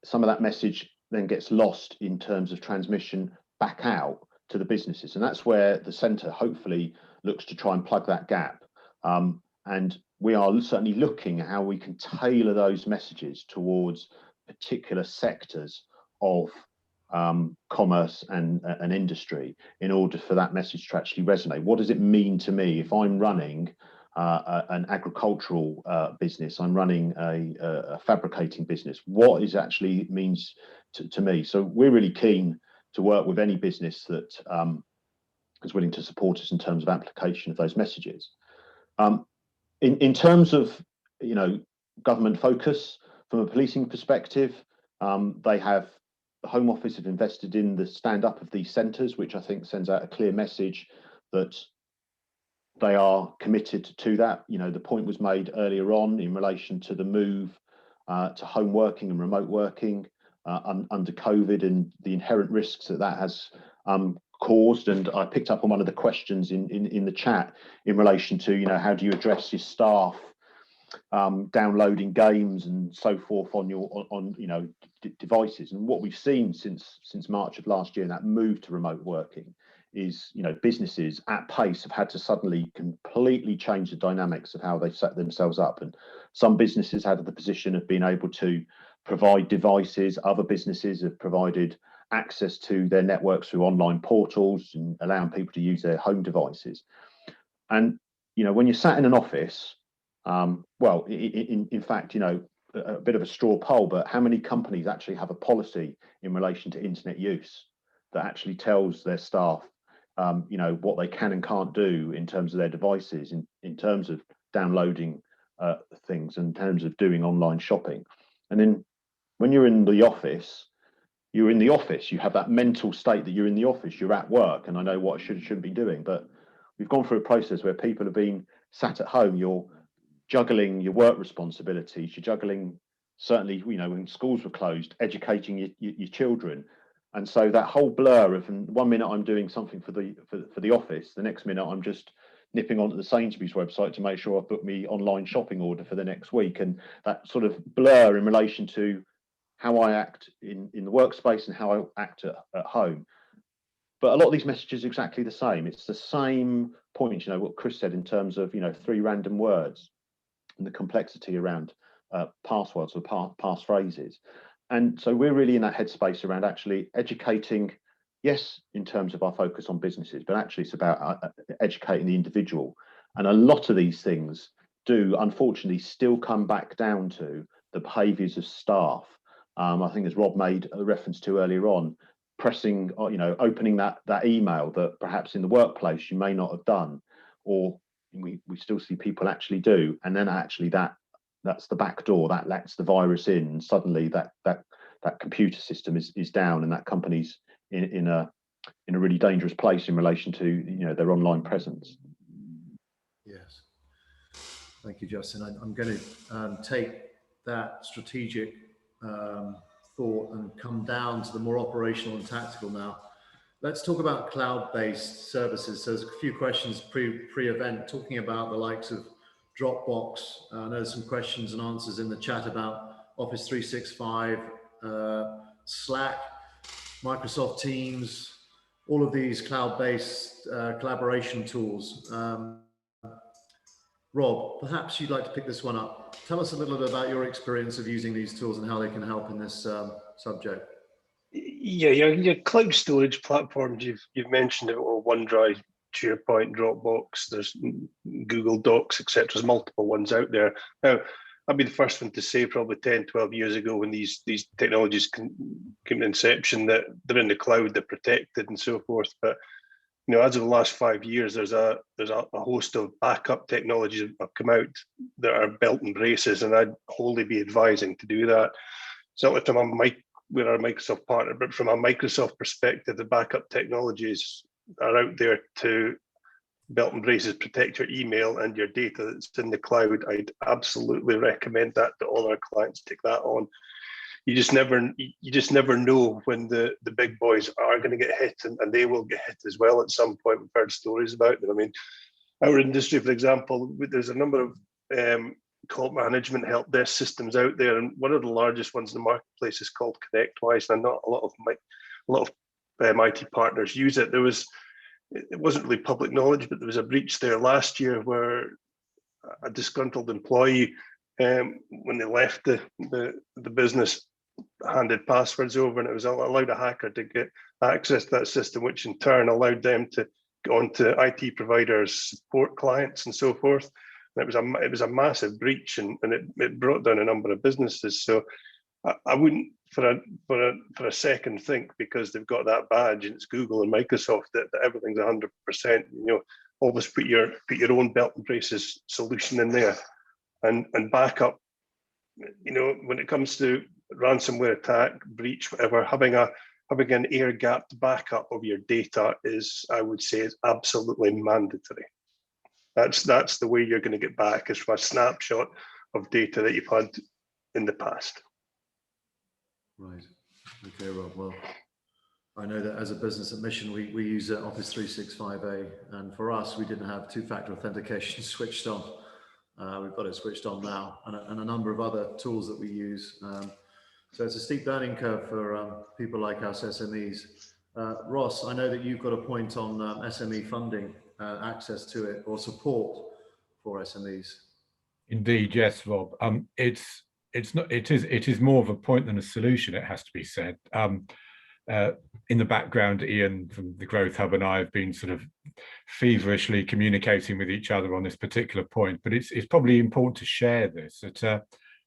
some of that message then gets lost in terms of transmission back out to the businesses. And that's where the centre hopefully looks to try and plug that gap. And we are certainly looking at how we can tailor those messages towards particular sectors of commerce and industry in order for that message to actually resonate. What does it mean to me if I'm running an agricultural business, I'm running a fabricating business? What is actually means to me? So we're really keen to work with any business that is willing to support us in terms of application of those messages. In terms of government focus from a policing perspective, the Home Office have invested in the stand up of these centres, which I think sends out a clear message that they are committed to that. The point was made earlier on in relation to the move to home working and remote working under COVID and the inherent risks that has caused. And I picked up on one of the questions in the chat in relation to how do you address your staff downloading games and so forth on your devices. And what we've seen since March of last year, that move to remote working, is businesses at pace have had to suddenly completely change the dynamics of how they set themselves up. And some businesses had the position of being able to provide devices, other businesses have provided access to their networks through online portals and allowing people to use their home devices. And when you're sat in an office, well, in fact, a bit of a straw poll, but how many companies actually have a policy in relation to internet use that actually tells their staff, what they can and can't do in terms of their devices, in terms of downloading things, in terms of doing online shopping? And then when you're in the office, you have that mental state that you're in the office, you're at work, and I know what I shouldn't be doing. But we've gone through a process where people have been sat at home, you're juggling your work responsibilities, you're juggling, certainly, when schools were closed, educating your children. And so that whole blur of, 1 minute I'm doing something for the office, the next minute I'm just nipping onto the Sainsbury's website to make sure I've booked me online shopping order for the next week. And that sort of blur in relation to how I act in the workspace and how I act at home. But a lot of these messages are exactly the same. It's the same point, what Chris said in terms of, 3 random words and the complexity around passwords or passphrases. And so we're really in that headspace around actually educating, yes, in terms of our focus on businesses, but actually it's about educating the individual. And a lot of these things do, unfortunately, still come back down to the behaviours of staff. I think, as Rob made a reference to earlier on, pressing, opening that email that perhaps in the workplace you may not have done, or we still see people actually do, and then actually that's the back door that lets the virus in, and suddenly that computer system is down, and that company's in a really dangerous place in relation to their online presence. Yes, thank you, Justin. I'm going to take that strategic thought and come down to the more operational and tactical now. Let's talk about cloud-based services. So there's a few questions pre-event talking about the likes of Dropbox. I know there's some questions and answers in the chat about Office 365, Slack, Microsoft Teams, all of these cloud-based collaboration tools. Rob, perhaps you'd like to pick this one up. Tell us a little bit about your experience of using these tools and how they can help in this subject. Yeah, your cloud storage platforms, you've mentioned it, or OneDrive, SharePoint, Dropbox, there's Google Docs, etc. There's multiple ones out there. Now, I'd be the first one to say probably 10, 12 years ago when these technologies came to inception that they're in the cloud, they're protected and so forth. But you know, as of the last 5 years, there's a host of backup technologies that have come out that are belt and braces, and I'd wholly be advising to do that. Certainly from we're a Microsoft partner, but from a Microsoft perspective, the backup technologies are out there to belt and braces protect your email and your data that's in the cloud. I'd absolutely recommend that to all our clients. Take that on. You just never know when the big boys are going to get hit, and they will get hit as well at some point. We've heard stories about them. I mean, our industry, for example, there's a number of call management help desk systems out there, and one of the largest ones in the marketplace is called ConnectWise, and not a lot of IT partners use it. It wasn't really public knowledge, but there was a breach there last year where a disgruntled employee, when they left the business, handed passwords over, and it was allowed a hacker to get access to that system, which in turn allowed them to go onto IT providers, support clients, and so forth. And it was a massive breach, and it brought down a number of businesses. So I wouldn't for a second think because they've got that badge and it's Google and Microsoft that everything's 100%. You know, always put your own belt and braces solution in there, and backup. You know, when it comes to ransomware attack, breach, whatever, having an air-gapped backup of your data is, I would say, is absolutely mandatory. That's the way you're going to get back, is from a snapshot of data that you've had in the past. Right. Okay, Rob. Well, I know that as a business at Mission, we use Office 365A, and for us, we didn't have two-factor authentication switched on. We've got it switched on now, and a number of other tools that we use. So it's a steep learning curve for people like us, SMEs. Ross, I know that you've got a point on SME funding, access to it, or support for SMEs. Indeed, yes, Rob. It is more of a point than a solution, it has to be said. In the background, Ian from the Growth Hub and I have been sort of feverishly communicating with each other on this particular point, but it's probably important to share this, that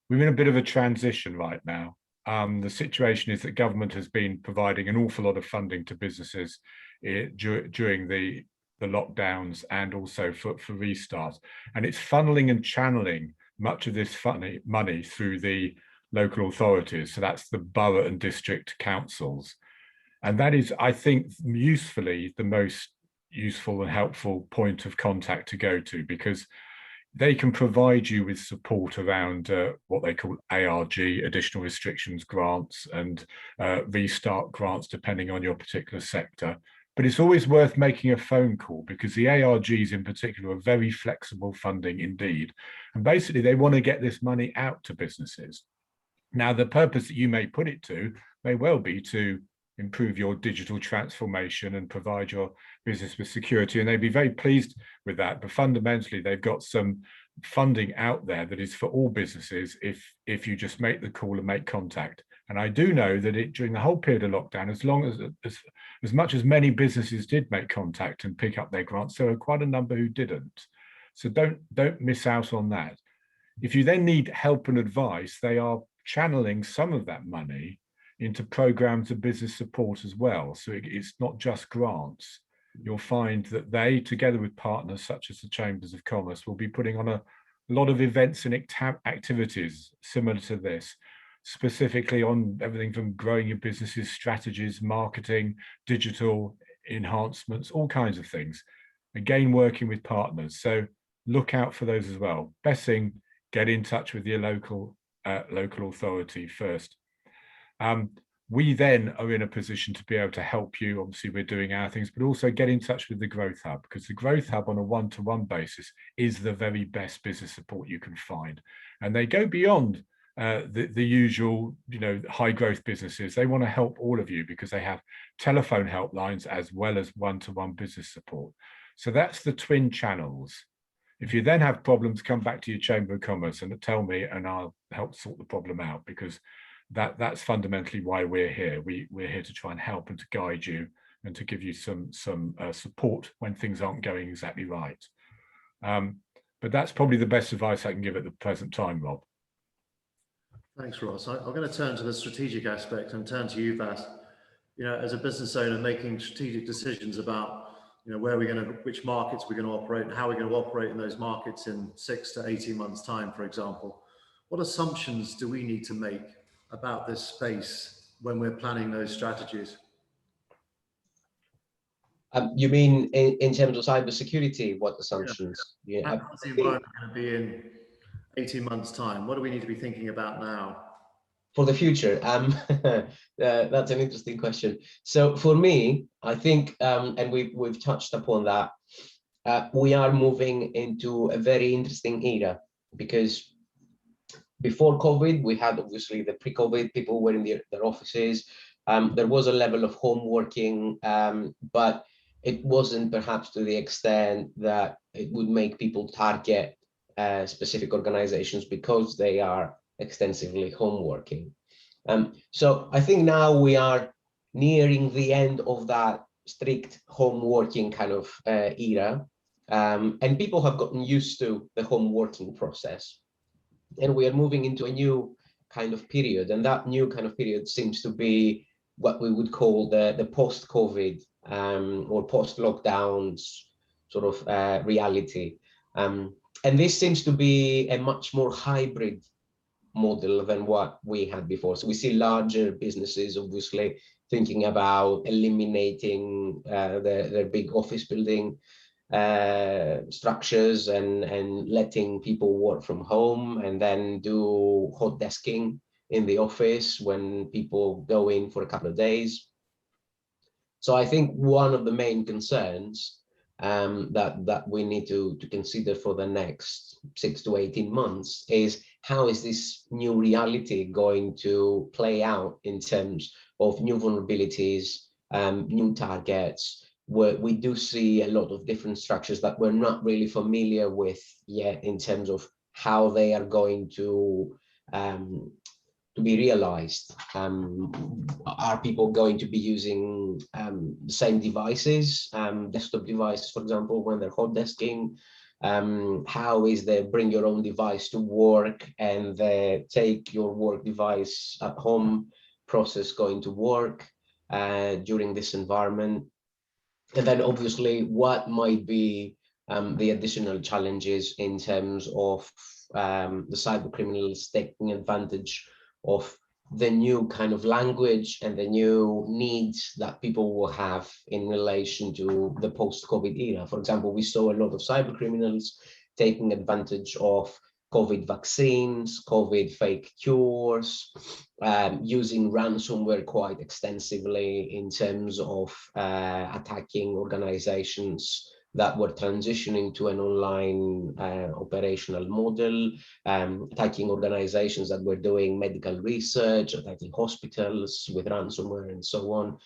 we're in a bit of a transition right now. The situation is that government has been providing an awful lot of funding to businesses during the lockdowns and also for restart, and it's funneling and channeling much of this money through the local authorities. So that's the borough and district councils. And that is, I think, usefully the most useful and helpful point of contact to go to, because they can provide you with support around what they call ARG, additional restrictions grants, and restart grants, depending on your particular sector. But it's always worth making a phone call, because the ARGs in particular are very flexible funding indeed. And basically they want to get this money out to businesses. Now, the purpose that you may put it to may well be to improve your digital transformation and provide your business with security, and they'd be very pleased with that. But fundamentally, they've got some funding out there that is for all businesses if you just make the call and make contact. And I do know that during the whole period of lockdown, as much as many businesses did make contact and pick up their grants, there were quite a number who didn't. So don't miss out on that. If you then need help and advice, they are channeling some of that money into programs of business support as well. So it's not just grants. You'll find that they, together with partners such as the Chambers of Commerce, will be putting on a lot of events and activities similar to this, specifically on everything from growing your business's strategies, marketing, digital enhancements, all kinds of things. Again, working with partners. So look out for those as well. Best thing, get in touch with your local authority first. We then are in a position to be able to help you. Obviously, we're doing our things, but also get in touch with the Growth Hub, because the Growth Hub on a one-to-one basis is the very best business support you can find. And they go beyond the usual, high growth businesses. They want to help all of you because they have telephone helplines as well as one-to-one business support. So that's the twin channels. If you then have problems, come back to your Chamber of Commerce and tell me, and I'll help sort the problem out, because that's fundamentally why we're here. We're here to try and help and to guide you and to give you some support when things aren't going exactly right. But that's probably the best advice I can give at the present time, Rob. Thanks, Ross. I'm going to turn to the strategic aspect and turn to you, Vas. As a business owner, making strategic decisions about, where we're going to, which markets we're going to operate and how we're going to operate in those markets in 6 to 18 months' time, for example. What assumptions do we need to make about this space when we're planning those strategies? You mean in terms of cybersecurity, what assumptions? Yeah. How's the environment going to be in 18 months' time? What do we need to be thinking about now? For the future, that's an interesting question. So for me, I think, and we've touched upon that, we are moving into a very interesting era, because before COVID, we had obviously the pre-COVID, people were in their offices. There was a level of home working, but it wasn't perhaps to the extent that it would make people target specific organizations because they are extensively home working. So I think now we are nearing the end of that strict home working kind of era, and people have gotten used to the home working process, and we are moving into a new kind of period, and that new kind of period seems to be what we would call the post-COVID or post-lockdowns sort of reality. And this seems to be a much more hybrid model than what we had before. So we see larger businesses obviously thinking about eliminating their big office building structures and letting people work from home and then do hot desking in the office when people go in for a couple of days. So I think one of the main concerns that we need to consider for the next 6 to 18 months is how is this new reality going to play out in terms of new vulnerabilities, new targets, where we do see a lot of different structures that we're not really familiar with yet in terms of how they are going to be realized. Are people going to be using the same devices, desktop devices, for example, when they're hot desking? How is the bring your own device to work and the take your work device at home process going to work during this environment? And then obviously what might be the additional challenges in terms of the cyber criminals taking advantage of the new kind of language and the new needs that people will have in relation to the post-COVID era. For example, we saw a lot of cyber criminals taking advantage of COVID vaccines, COVID fake cures, using ransomware quite extensively in terms of attacking organizations that were transitioning to an online operational model, attacking organizations that were doing medical research, attacking hospitals with ransomware and so on,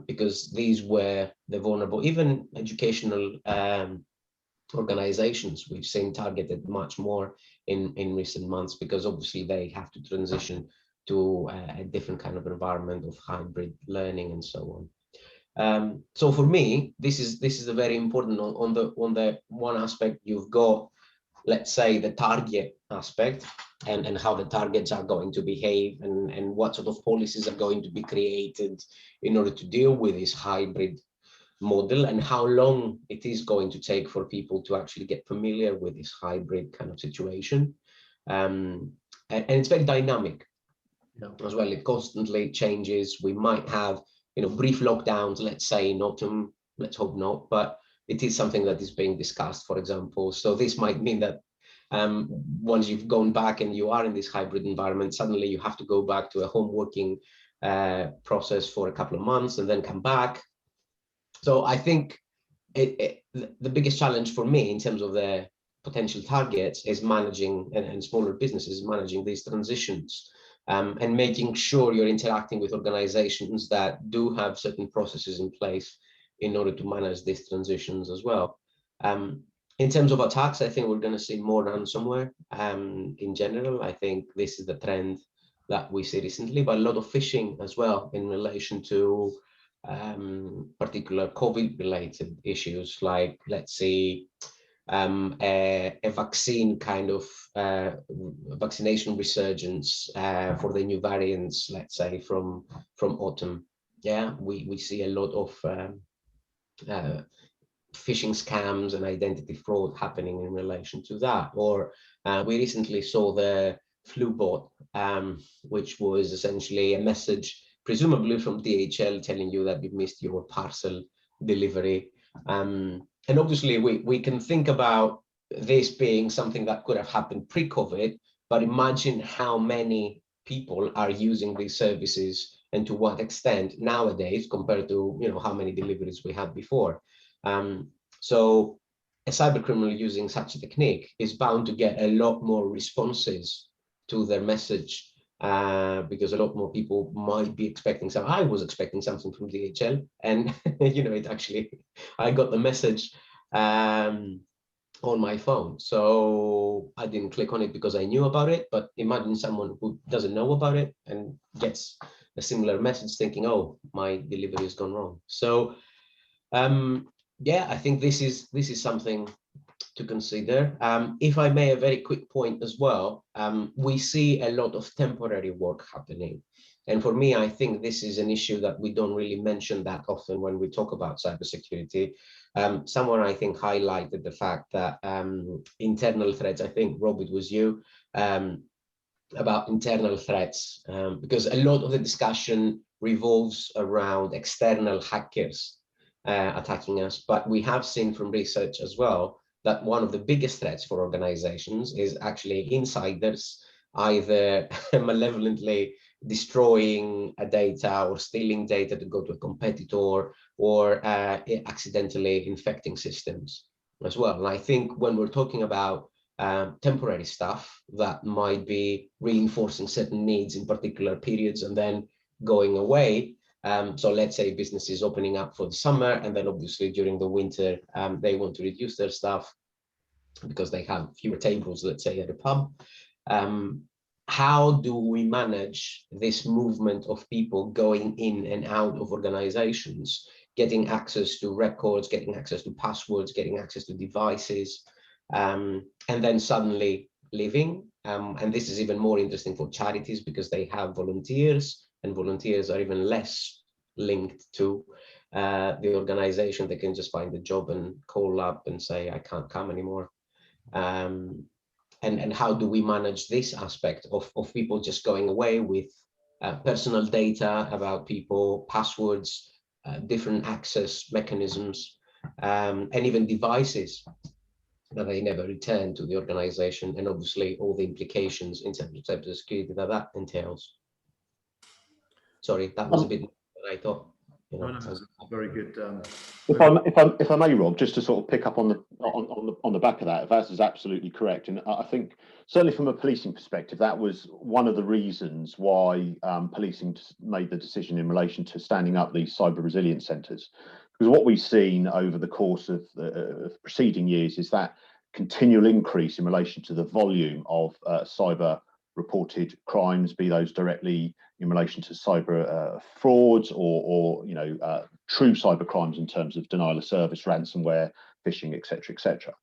because these were the vulnerable, even educational organizations we've seen targeted much more in recent months, because obviously they have to transition to a different kind of environment of hybrid learning and so on. So for me, this is a very important on the one aspect. You've got, let's say, the target aspect and how the targets are going to behave and what sort of policies are going to be created in order to deal with this hybrid model and how long it is going to take for people to actually get familiar with this hybrid kind of situation. And it's very dynamic as well. It constantly changes. We might have brief lockdowns, let's say in autumn, let's hope not, but it is something that is being discussed, for example. So this might mean that once you've gone back and you are in this hybrid environment, suddenly you have to go back to a home working process for a couple of months and then come back. So I think the biggest challenge for me in terms of the potential targets is managing, and smaller businesses managing these transitions, and making sure you're interacting with organizations that do have certain processes in place in order to manage these transitions as well. In terms of attacks, I think we're going to see more ransomware in general. I think this is the trend that we see recently, but a lot of phishing as well in relation to particular COVID-related issues, like, let's say, a vaccine kind of vaccination resurgence for the new variants, let's say, from autumn. Yeah, we see a lot of phishing scams and identity fraud happening in relation to that. Or we recently saw the flu bot, which was essentially a message, presumably from DHL, telling you that you missed your parcel delivery. And obviously, we can think about this being something that could have happened pre-COVID, but imagine how many people are using these services and to what extent nowadays compared to, you know, how many deliveries we had before. So a cyber criminal using such a technique is bound to get a lot more responses to their message, because a lot more people might be expecting some. I was expecting something from DHL, and you know, it actually, I got the message on my phone, so I didn't click on it because I knew about it. But imagine someone who doesn't know about it and gets a similar message thinking, oh, my delivery has gone wrong. So yeah, I think this is something to consider. If I may, a very quick point as well. We see a lot of temporary work happening. And for me, I think this is an issue that we don't really mention that often when we talk about cybersecurity. Someone, I think, highlighted the fact that internal threats, I think, Rob, it was you, about internal threats, because a lot of the discussion revolves around external hackers attacking us. But we have seen from research as well that one of the biggest threats for organizations is actually insiders, either malevolently destroying a data or stealing data to go to a competitor, or accidentally infecting systems as well. And I think when we're talking about temporary stuff that might be reinforcing certain needs in particular periods and then going away, so let's say businesses opening up for the summer, and then obviously during the winter, they want to reduce their staff because they have fewer tables, let's say, at a pub. How do we manage this movement of people going in and out of organizations, getting access to records, getting access to passwords, getting access to devices, and then suddenly leaving? And this is even more interesting for charities because they have volunteers, and volunteers are even less linked to the organization. They can just find a job and call up and say, I can't come anymore. And how do we manage this aspect of people just going away with personal data about people, passwords, different access mechanisms, and even devices that they never return to the organization, and obviously all the implications in terms of cybersecurity that entails. Sorry, that was a bit more than I thought. You know, no, very good. If I may, Rob, just to sort of pick up on the back of that, Vaz is absolutely correct, and I think certainly from a policing perspective, that was one of the reasons why policing made the decision in relation to standing up these cyber resilience centres. Because what we've seen over the course of the preceding years is that continual increase in relation to the volume of cyber reported crimes, be those directly in relation to cyber frauds or you know, true cyber crimes in terms of denial of service, ransomware, phishing, etc., etc.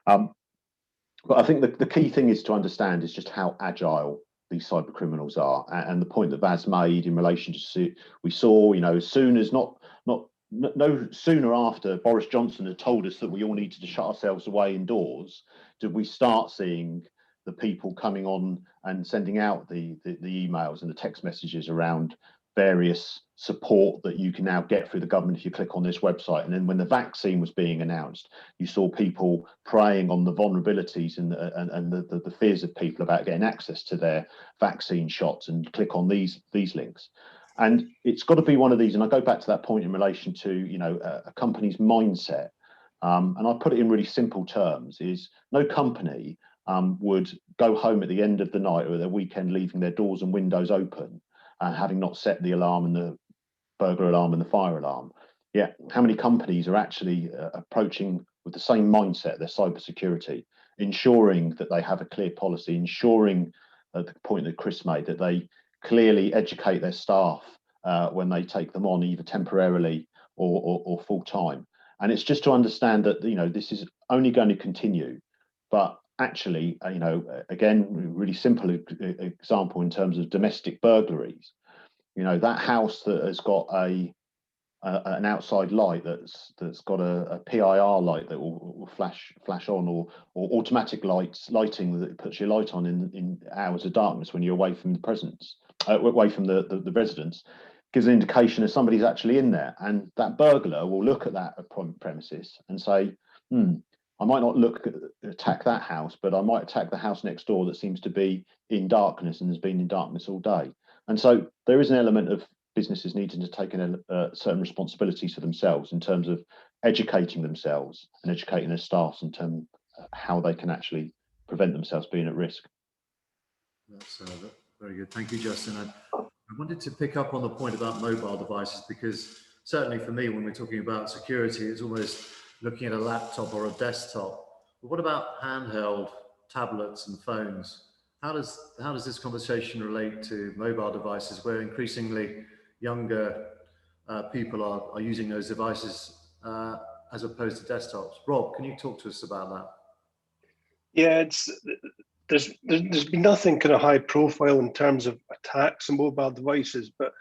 But I think the key thing is to understand is just how agile these cyber criminals are, and the point that Vaz made in relation to, we saw, you know, as soon as no sooner after Boris Johnson had told us that we all needed to shut ourselves away indoors, did we start seeing the people coming on and sending out the emails and the text messages around various support that you can now get through the government if you click on this website. And then when the vaccine was being announced, you saw people preying on the vulnerabilities and the fears of people about getting access to their vaccine shots, and click on these links. And it's got to be one of these, and I go back to that point in relation to, you know, a company's mindset. And I put it in really simple terms, is no company would go home at the end of the night or their weekend leaving their doors and windows open and having not set the alarm and the burglar alarm and the fire alarm. Yeah, how many companies are actually approaching with the same mindset their cybersecurity, ensuring that they have a clear policy, ensuring the point that Chris made, that they clearly educate their staff when they take them on, either temporarily or full time. And it's just to understand that, you know, this is only going to continue. But actually, you know, again, really simple example in terms of domestic burglaries. You know, that house that has got an outside light that's got a PIR light that will flash on, or automatic lighting that puts your light on in hours of darkness when you're away from the presence, away from the residence, gives an indication if somebody's actually in there. And that burglar will look at that premises and say, I might not attack that house, but I might attack the house next door that seems to be in darkness and has been in darkness all day. And so there is an element of businesses needing to take certain responsibilities for themselves in terms of educating themselves and educating their staffs in terms of how they can actually prevent themselves being at risk. That's very good. Thank you, Justin. I wanted to pick up on the point about mobile devices, because certainly for me, when we're talking about security, it's almost looking at a laptop or a desktop. But what about handheld tablets and phones? How does this conversation relate to mobile devices, where increasingly younger people are using those devices as opposed to desktops? Rob, can you talk to us about that? Yeah, there's been nothing kind of high profile in terms of attacks on mobile devices, but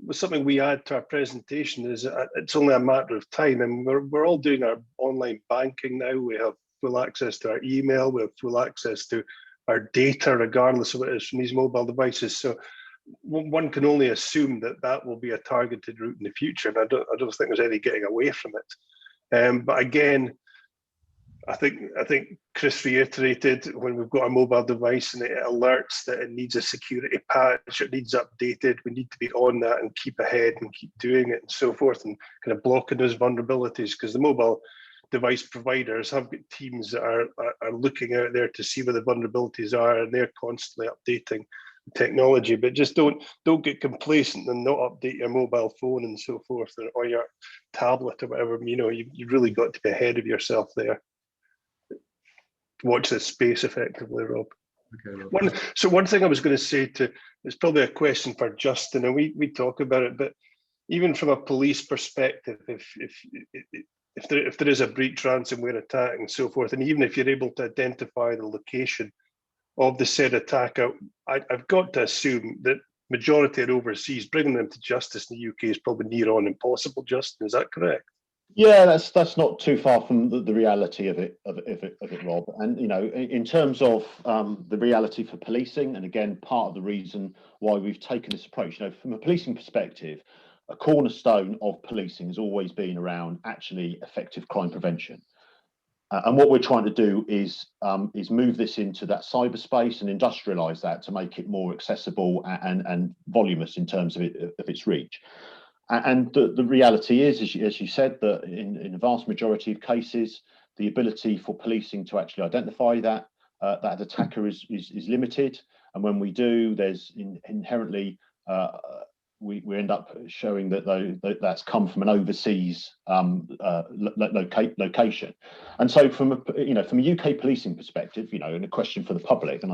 with something we add to our presentation is it's only a matter of time, and we're all doing our online banking now. We have full access to our email, we have full access to our data, regardless of what it is, from these mobile devices. So one can only assume that that will be a targeted route in the future, and I don't think there's any getting away from it. But again, I think Chris reiterated, when we've got a mobile device and it alerts that it needs a security patch, it needs updated, we need to be on that and keep ahead and keep doing it and so forth, and kind of blocking those vulnerabilities, because the mobile device providers have got teams that are looking out there to see where the vulnerabilities are, and they're constantly updating technology. But just don't get complacent and not update your mobile phone and so forth, or your tablet or whatever. You know, you've really got to be ahead of yourself there. Watch this space effectively, Rob. Okay, Rob. One thing I was going to say it's probably a question for Justin, and we talk about it, but even from a police perspective, if there is a breach, ransomware attack and so forth, and even if you're able to identify the location of the said attacker, I've got to assume that majority are overseas. Bringing them to justice in the UK is probably near on impossible. Justin, is that correct? Yeah, that's not too far from the reality of it, Rob. And you know, in terms of the reality for policing, and again, part of the reason why we've taken this approach, you know, from a policing perspective, a cornerstone of policing has always been around actually effective crime prevention. And what we're trying to do is move this into that cyberspace and industrialize that to make it more accessible and voluminous in terms of its reach. And the reality is, as you said, that in the vast majority of cases, the ability for policing to actually identify that attacker is limited. And when we do, there's inherently we end up showing that that's come from an overseas location. And so from a UK policing perspective, you know, and a question for the public, and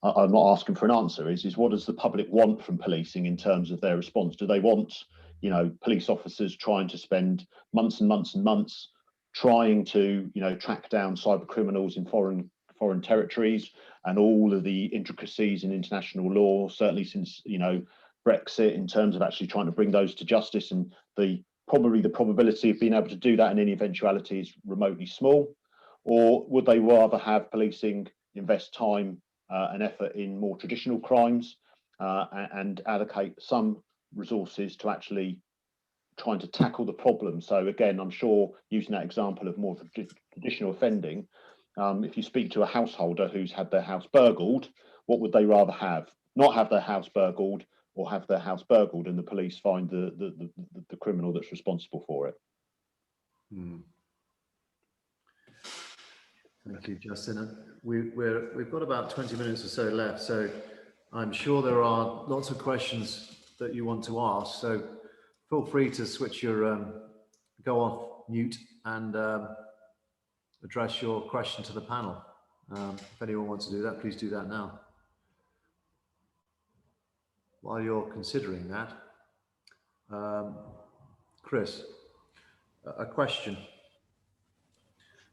I'm not asking for an answer, is what does the public want from policing in terms of their response? Do they want, you know, police officers trying to spend months and months and months trying to, you know, track down cyber criminals in foreign territories and all of the intricacies in international law, certainly since, you know, Brexit, in terms of actually trying to bring those to justice, and the probability of being able to do that in any eventuality is remotely small? Or would they rather have policing invest time and effort in more traditional crimes and allocate some resources to actually trying to tackle the problem? So again, I'm sure, using that example of more traditional offending, if you speak to a householder who's had their house burgled, what would they rather have? Not have their house burgled, or have their house burgled and the police find the criminal that's responsible for it? Thank you, Justin. And we've got about 20 minutes or so left, so I'm sure there are lots of questions that you want to ask. So feel free to switch your go off mute and address your question to the panel. If anyone wants to do that, please do that now. While you're considering that, Chris, a question.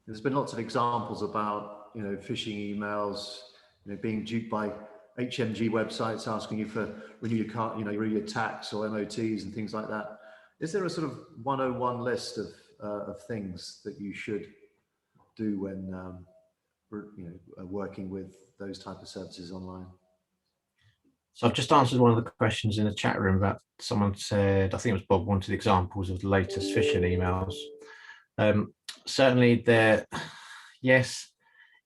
There's been lots of examples about, you know, phishing emails, you know, being duped by HMG websites asking you for renew your car, you know, renew your tax or MOTs and things like that. Is there a sort of 101 list of things that you should do when working with those type of services online? So I've just answered one of the questions in the chat room about someone said, I think it was Bob, wanted examples of the latest phishing emails. Certainly there, yes,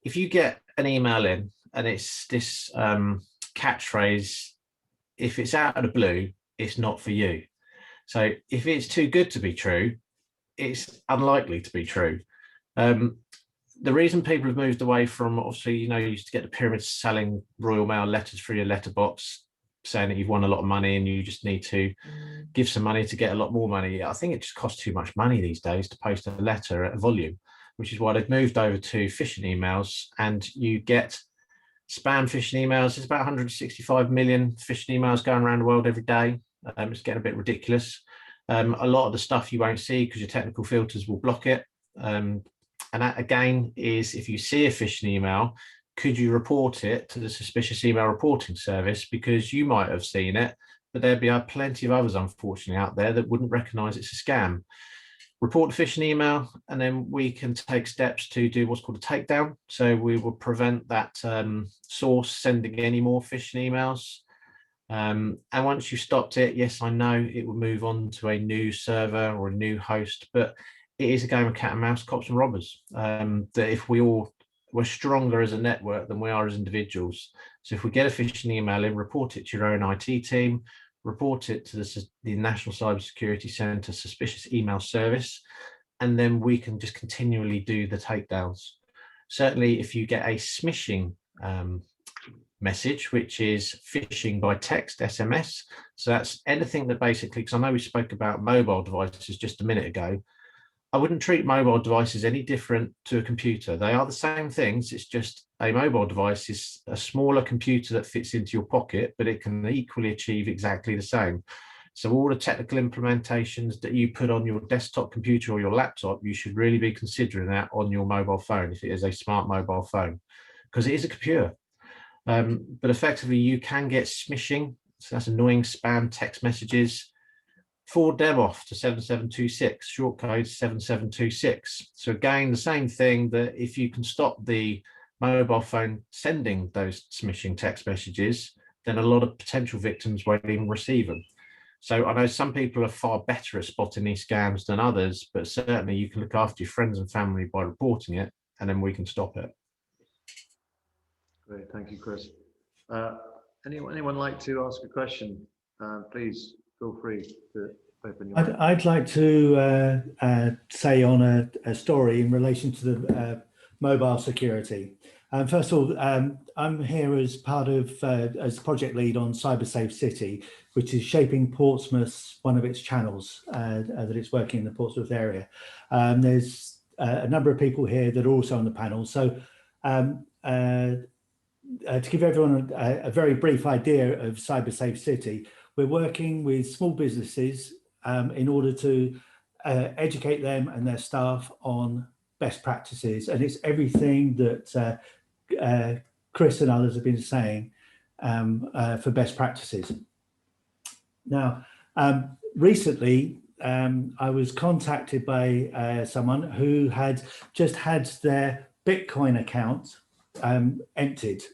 if you get an email in and it's this catchphrase, if it's out of the blue, it's not for you. So if it's too good to be true, it's unlikely to be true. The reason people have moved away from, obviously, you know, you used to get the pyramids selling Royal Mail letters through your letterbox, saying that you've won a lot of money and you just need to give some money to get a lot more money. I think it just costs too much money these days to post a letter at a volume, which is why they've moved over to phishing emails, and you get spam phishing emails. There's about 165 million phishing emails going around the world every day. It's getting a bit ridiculous. A lot of the stuff you won't see because your technical filters will block it. And that again is, if you see a phishing email, could you report it to the suspicious email reporting service? Because you might have seen it, but there'd be plenty of others, unfortunately, out there that wouldn't recognize it's a scam. Report the phishing email, and then we can take steps to do what's called a takedown. So we will prevent that source sending any more phishing emails. And once you've stopped it, yes, I know it will move on to a new server or a new host, but it is a game of cat and mouse, cops and robbers. That if we're stronger as a network than we are as individuals. So if we get a phishing email in, report it to your own IT team, report it to the National Cybersecurity Centre suspicious email service, and then we can just continually do the takedowns. Certainly, if you get a smishing message, which is phishing by text, SMS, so that's anything that basically, because I know we spoke about mobile devices just a minute ago, I wouldn't treat mobile devices any different to a computer. They are the same things. It's just a mobile device is a smaller computer that fits into your pocket, but it can equally achieve exactly the same. So all the technical implementations that you put on your desktop computer or your laptop, you should really be considering that on your mobile phone, if it is a smart mobile phone, because it is a computer. But effectively, you can get smishing. So that's annoying spam text messages. Forward them off to 7726, short code 7726. So again, the same thing, that if you can stop the mobile phone sending those smishing text messages, then a lot of potential victims won't even receive them. So I know some people are far better at spotting these scams than others, but certainly you can look after your friends and family by reporting it, and then we can stop it. Great, thank you, Chris. Anyone like to ask a question? Please feel free to open your mic. I'd like to say on a story in relation to the mobile security. First of all, I'm here as part of, as project lead on CyberSafe City, which is shaping Portsmouth, one of its channels that it's working in the Portsmouth area. There's a number of people here that are also on the panel. So to give everyone a very brief idea of CyberSafe City, we're working with small businesses in order to educate them and their staff on best practices. And it's everything that Chris and others have been saying for best practices. Now, recently, I was contacted by someone who had just had their Bitcoin account emptied,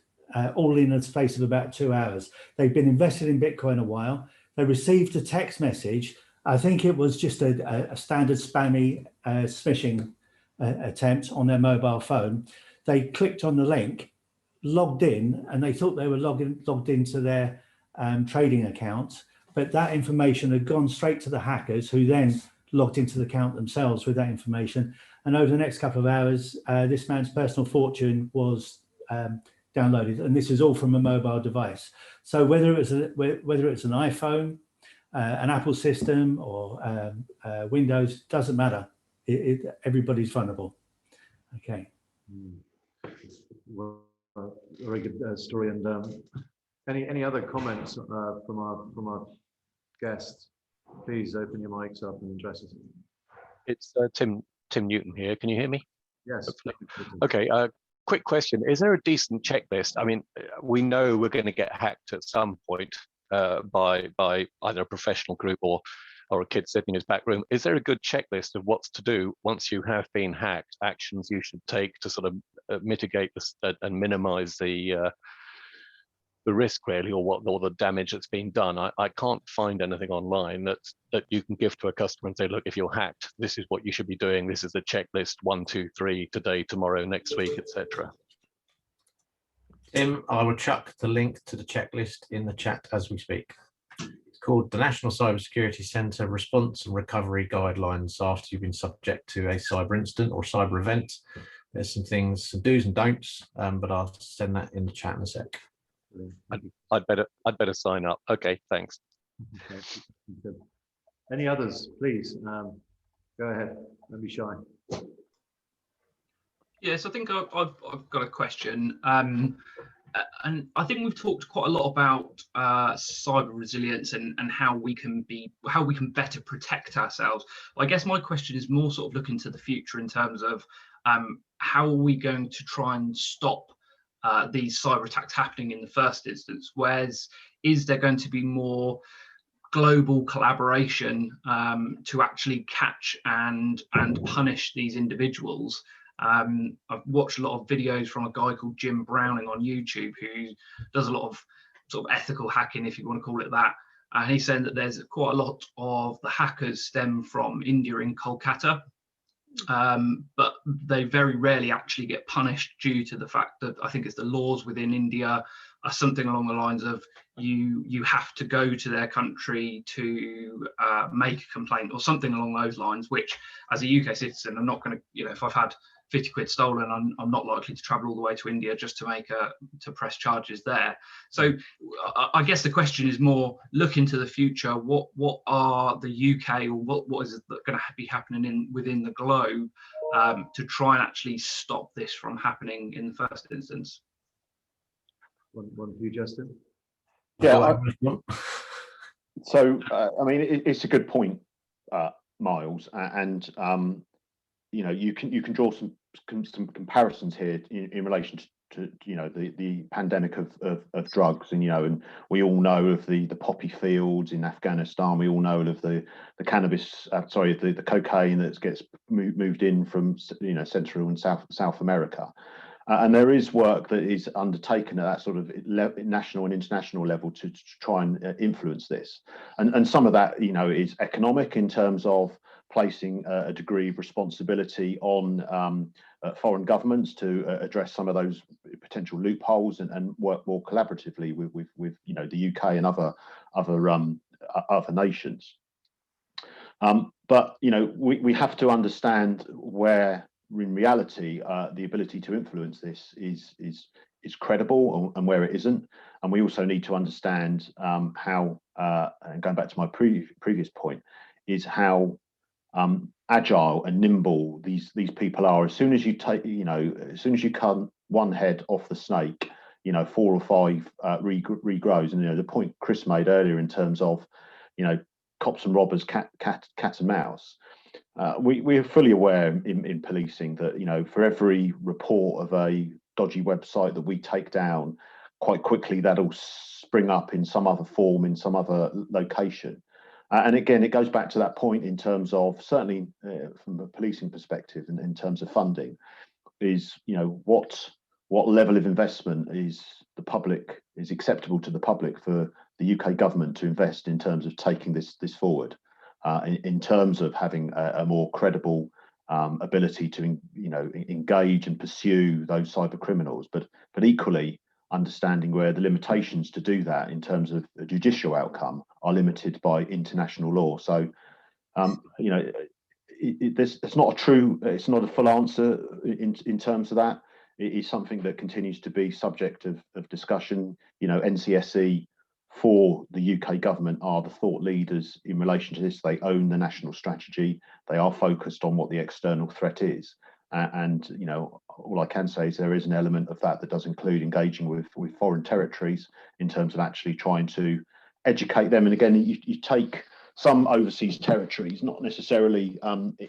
all in the space of about 2 hours. They've been invested in Bitcoin a while. They received a text message. I think it was just a standard spammy smishing attempt on their mobile phone. They clicked on the link, logged in, and they thought they were logged into their trading account, but that information had gone straight to the hackers, who then logged into the account themselves with that information. and over the next couple of hours, this man's personal fortune was downloaded, and this is all from a mobile device. So whether it's an iPhone, an Apple system, or Windows, doesn't matter. Everybody's vulnerable. Okay. Well, very good story. And any other comments from our guests? Please open your mics up and address us. It's Tim Newton here. Can you hear me? Yes. Hopefully. Okay. Quick question: is there a decent checklist? I mean, we know we're going to get hacked at some point by either a professional group or a kid sitting in his back room. Is there a good checklist of what's to do once you have been hacked? Actions you should take to sort of mitigate this and minimize the risk, really, or the damage that's been done. I can't find anything online that you can give to a customer and say, look, if you're hacked, this is what you should be doing. This is the checklist: 1, 2, 3, today, tomorrow, next week, etc. Tim, I will chuck the link to the checklist in the chat as we speak. It's called the National Cybersecurity Centre Response and Recovery Guidelines after you've been subject to a cyber incident or cyber event. There's some things, some do's and don'ts, but I'll send that in the chat in a sec. I'd better sign up. Okay, thanks. Okay. Any others, please? Go ahead. Don't be shy. Yes, I think I've got a question, and I think we've talked quite a lot about cyber resilience and how we can better protect ourselves. I guess my question is more sort of looking to the future in terms of how are we going to try and stop these cyber attacks happening in the first instance? Is there going to be more global collaboration to actually catch and punish these individuals? I've watched a lot of videos from a guy called Jim Browning on YouTube, who does a lot of sort of ethical hacking, if you want to call it that. And he's saying that there's quite a lot of the hackers stem from India in Kolkata. But they very rarely actually get punished due to the fact that I think it's the laws within India are something along the lines of you have to go to their country to make a complaint or something along those lines, which as a UK citizen, I'm not going to, if I've had 50 quid stolen, I'm not likely to travel all the way to India just to press charges there. So I guess the question is more look into the future. What are the UK or what is it going to be happening within the globe to try and actually stop this from happening in the first instance? One for you, Justin. Yeah. So I mean, it's a good point, Miles, and you can draw some comparisons here in relation to the pandemic of drugs, and we all know of the poppy fields in Afghanistan. We all know of the cannabis, the cocaine that gets moved in from Central and South America. And there is work that is undertaken at that sort of national and international level to try and influence this. And some of that, is economic in terms of placing a degree of responsibility on foreign governments to address some of those potential loopholes and work more collaboratively with the UK and other nations. But we have to understand where, in reality, the ability to influence this is credible and where it isn't, and we also need to understand how, and going back to my previous point, is how agile and nimble these people are. As soon as you take, as soon as you cut one head off the snake, 4 or 5 regrows. And the point Chris made earlier in terms of, cops and robbers, cat and mouse. We're fully aware in policing that for every report of a dodgy website that we take down, quite quickly that'll spring up in some other form in some other location. And again, it goes back to that point in terms of, certainly from a policing perspective and in terms of funding, is what level of investment is acceptable to the public for the UK government to invest in terms of taking this forward, in terms of having a more credible ability to engage and pursue those cyber criminals, but equally understanding where the limitations to do that in terms of a judicial outcome are limited by international law. So it's not a true, it's not a full answer in terms of that. It is something that continues to be subject of discussion. You know, NCSE for the UK government are the thought leaders in relation to this. They own the national strategy. They are focused on what the external threat is. And, you know, all I can say is there is an element of that that does include engaging with foreign territories in terms of actually trying to educate them. And again, you take some overseas territories, not necessarily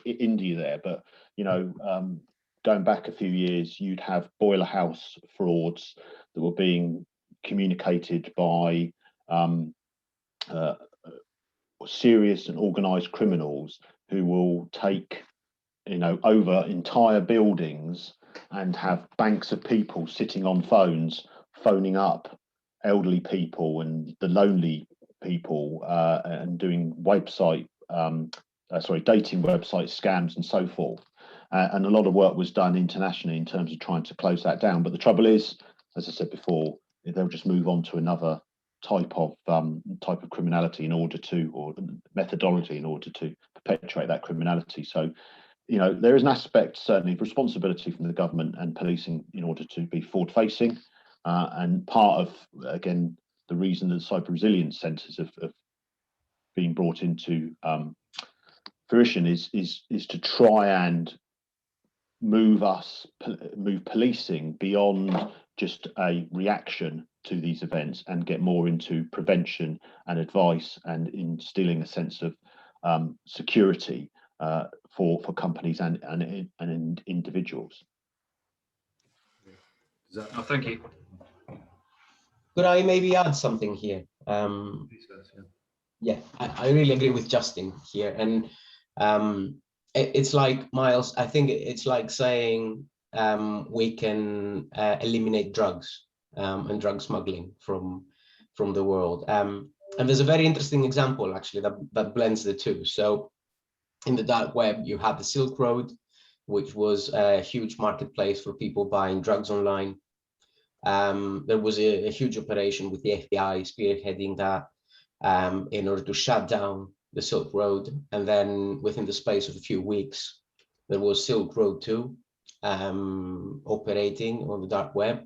India there, but, you know, going back a few years, you'd have boiler house frauds that were being communicated by serious and organised criminals who will take, you know, over entire buildings and have banks of people sitting on phones, phoning up elderly people and the lonely people, and doing dating website scams and so forth. And a lot of work was done internationally in terms of trying to close that down. But the trouble is, as I said before, they'll just move on to another type of criminality in order to, or methodology in order to perpetuate that criminality. So, you know, there is an aspect certainly of responsibility from the government and policing in order to be forward facing, and part of, again, the reason that cyber resilience centres have been brought into fruition is to try and move policing beyond just a reaction to these events and get more into prevention and advice and instilling a sense of security for companies and individuals. Oh, thank you. Could I maybe add something here? Yeah, I really agree with Justin here. And it's like, Miles, I think it's like saying we can eliminate drugs and drug smuggling from the world. And there's a very interesting example, actually, that blends the two. So in the dark web, you had the Silk Road, which was a huge marketplace for people buying drugs online. There was a huge operation with the FBI spearheading that in order to shut down the Silk Road. And then within the space of a few weeks, there was Silk Road 2 operating on the dark web.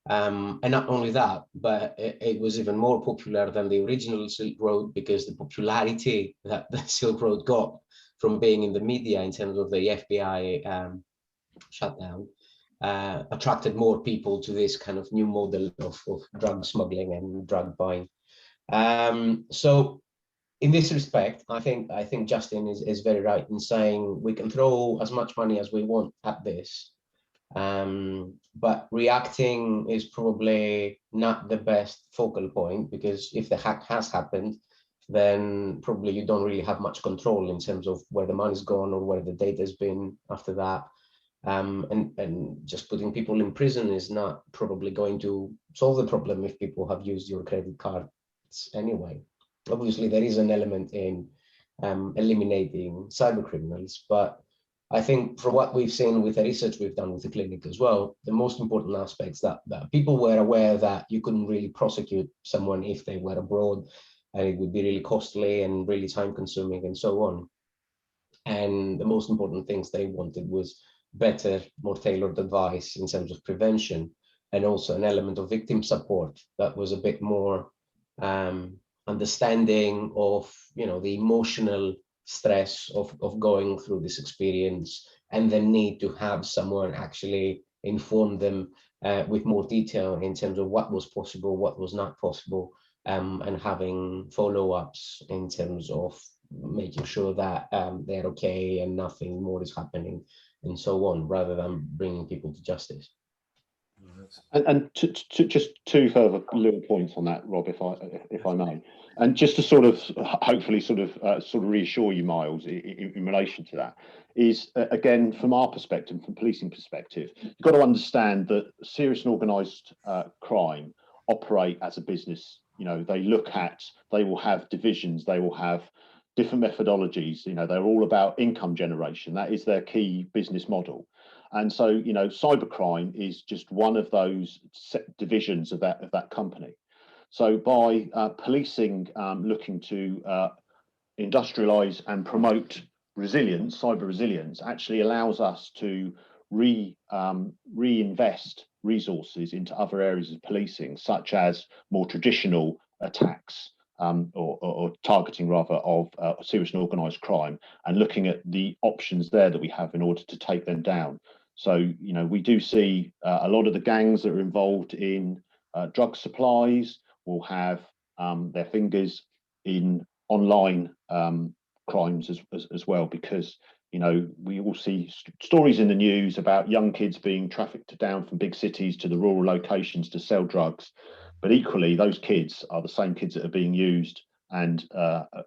And not only that, but it was even more popular than the original Silk Road, because the popularity that the Silk Road got from being in the media in terms of the FBI shutdown attracted more people to this kind of new model of drug smuggling and drug buying. So in this respect, I think Justin is very right in saying we can throw as much money as we want at this, but reacting is probably not the best focal point, because if the hack has happened, then probably you don't really have much control in terms of where the money's gone or where the data has been after that. And just putting people in prison is not probably going to solve the problem if people have used your credit cards anyway. Obviously, there is an element in eliminating cyber criminals, but I think from what we've seen with the research we've done with the clinic as well, the most important aspects that people were aware that you couldn't really prosecute someone if they were abroad, and it would be really costly and really time consuming and so on. And the most important things they wanted was better, more tailored advice in terms of prevention, and also an element of victim support that was a bit more understanding of, you know, the emotional stress of going through this experience, and the need to have someone actually inform them with more detail in terms of what was possible, what was not possible, and having follow-ups in terms of making sure that they're okay and nothing more is happening and so on, rather than bringing people to justice. And to just two further little points on that, Rob, if I may, and just to sort of hopefully sort of reassure you, Miles, in relation to that, is again, from our perspective, from policing perspective, you've got to understand that serious and organised crime operate as a business. You know, they will have divisions, they will have different methodologies. You know, they're all about income generation. That is their key business model. And so, you know, cybercrime is just one of those divisions of that company. So by policing looking to industrialize and promote resilience, cyber resilience, actually allows us to reinvest resources into other areas of policing, such as more traditional attacks or targeting rather of serious and organised crime, and looking at the options there that we have in order to take them down. So, you know, we do see a lot of the gangs that are involved in drug supplies will have their fingers in online crimes as well, because, you know, we all see stories in the news about young kids being trafficked down from big cities to the rural locations to sell drugs. But equally, those kids are the same kids that are being used and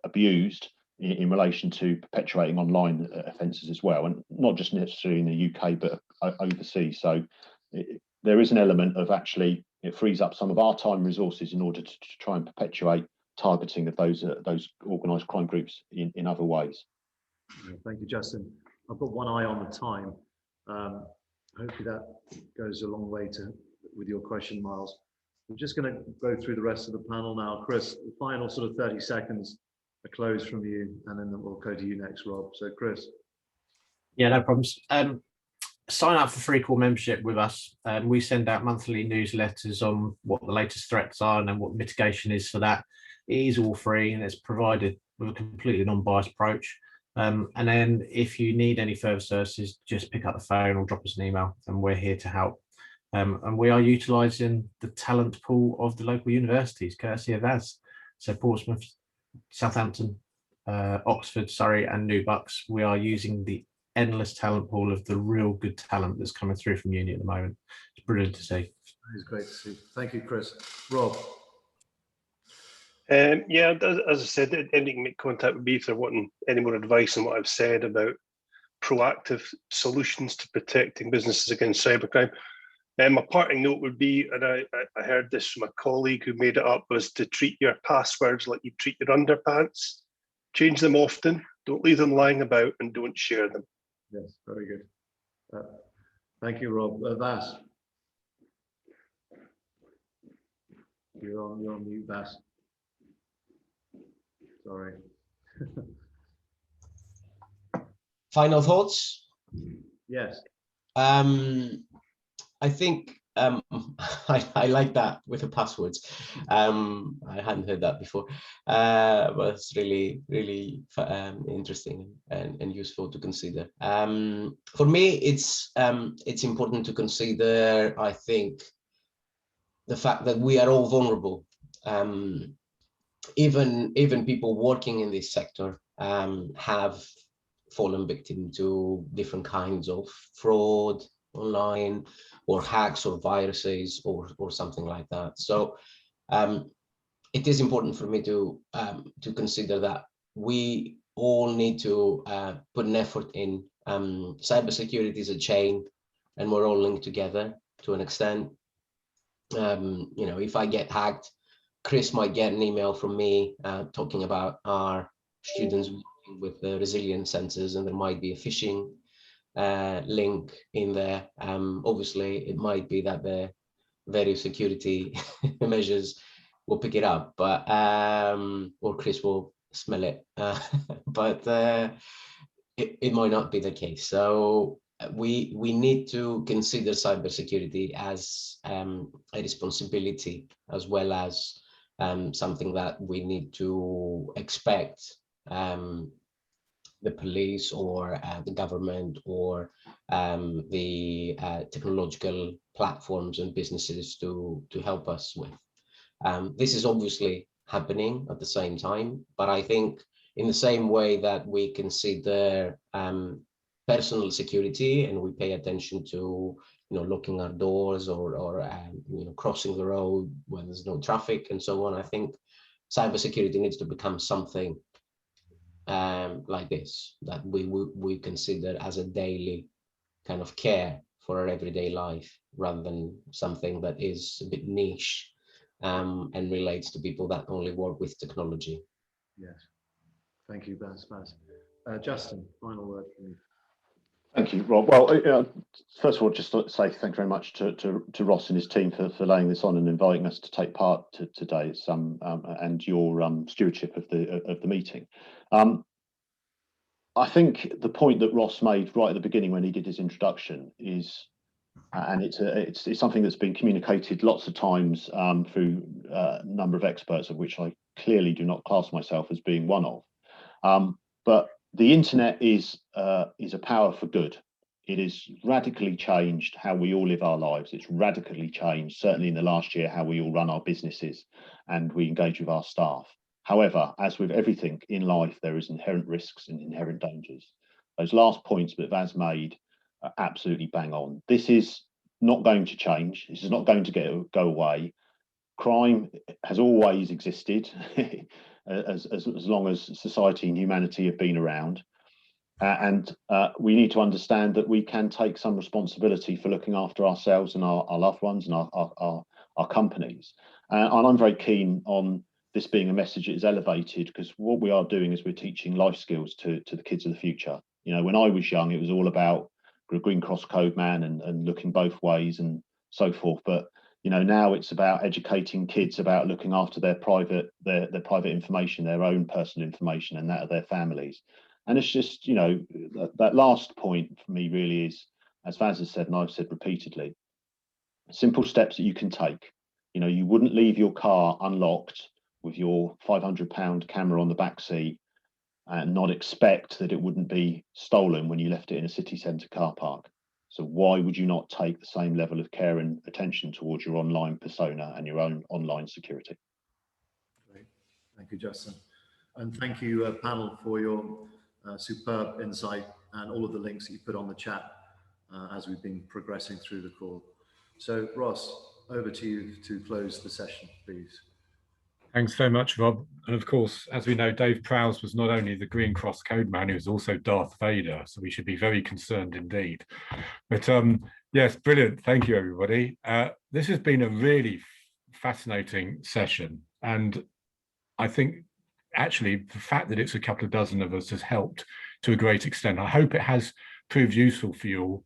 abused in relation to perpetuating online offences as well, and not just necessarily in the UK, but overseas. So there is an element of actually it frees up some of our time and resources in order to try and perpetuate targeting of those organised crime groups in other ways. Thank you, Justin. I've got one eye on the time. Hopefully that goes a long way with your question, Miles. I'm just going to go through the rest of the panel now. Chris, the final sort of 30 seconds, a close from you, and then we'll go to you next, Rob. So, Chris. Yeah, no problems. Sign up for free call membership with us. We send out monthly newsletters on what the latest threats are and then what mitigation is for that. It is all free and it's provided with a completely non-biased approach. And then if you need any further services, just pick up the phone or drop us an email and we're here to help. And we are utilising the talent pool of the local universities, courtesy of VAS. So Portsmouth, Southampton, Oxford, Surrey and New Bucks. We are using the endless talent pool of the real good talent that's coming through from uni at the moment. It's brilliant to see. It's great to see. Thank you, Chris. Rob. Yeah, as I said, anyone can make contact with me if they're wanting any more advice on what I've said about proactive solutions to protecting businesses against cybercrime. My parting note would be, and I heard this from a colleague who made it up, was to treat your passwords like you treat your underpants. Change them often, don't leave them lying about, and don't share them. Yes, very good. Thank you, Rob. Vas. You're on mute, Vas. Sorry. Final thoughts? Yes. I think I like that with the passwords. I hadn't heard that before, but it's really interesting and useful to consider. For me, it's important to consider, I think, the fact that we are all vulnerable. Even people working in this sector have fallen victim to different kinds of fraud online, or hacks or viruses or something like that. So it is important for me to consider that we all need to put an effort in. Cybersecurity is a chain and we're all linked together to an extent. You know, if I get hacked, Chris might get an email from me talking about our students working with the resilience centers, and there might be a phishing link in there. Obviously, it might be that the various security measures will pick it up, but or Chris will smell it, but it might not be the case. So we need to consider cybersecurity as a responsibility, as well as something that we need to expect the police or the government or the technological platforms and businesses to help us with. This is obviously happening at the same time, but I think in the same way that we consider personal security and we pay attention to, you know, locking our doors or you know, crossing the road when there's no traffic and so on, I think cybersecurity needs to become something like this, that we consider as a daily kind of care for our everyday life, rather than something that is a bit niche and relates to people that only work with technology. Yes. Thank you, Vas. Justin, final word from you. Thank you, Rob. Well, first of all, just to say thank you very much to Ross and his team for laying this on and inviting us to take part today. And your stewardship of the meeting. I think the point that Ross made right at the beginning when he did his introduction is, and it's something that's been communicated lots of times through a number of experts, of which I clearly do not class myself as being one of. But the internet is a power for good. It has radically changed how we all live our lives. It's radically changed, certainly in the last year, how we all run our businesses and we engage with our staff. However, as with everything in life, there is inherent risks and inherent dangers. Those last points that Vaz made are absolutely bang on. This is not going to change. This is not going to go away. Crime has always existed as long as society and humanity have been around. And we need to understand that we can take some responsibility for looking after ourselves and our loved ones and our companies. And I'm very keen on this being a message that is elevated, because what we are doing is we're teaching life skills to the kids of the future. You know, when I was young, it was all about Green Cross Code Man and looking both ways and so forth. But you know, now it's about educating kids about looking after their private information, their own personal information, and that of their families. And it's just, you know, that last point for me really is, as Vaz has said and I've said repeatedly, simple steps that you can take. You know, you wouldn't leave your car unlocked with your £500 camera on the back seat and not expect that it wouldn't be stolen when you left it in a city centre car park. So why would you not take the same level of care and attention towards your online persona and your own online security? Great. Thank you, Justin. And thank you, panel, for your superb insight and all of the links that you put on the chat as we've been progressing through the call. So Ross, over to you to close the session, please. Thanks so much, Rob. And of course, as we know, Dave Prowse was not only the Green Cross Code Man, he was also Darth Vader. So we should be very concerned indeed. But yes, brilliant. Thank you, everybody. This has been a really fascinating session. And I think actually the fact that it's a couple of dozen of us has helped to a great extent. I hope it has proved useful for you all.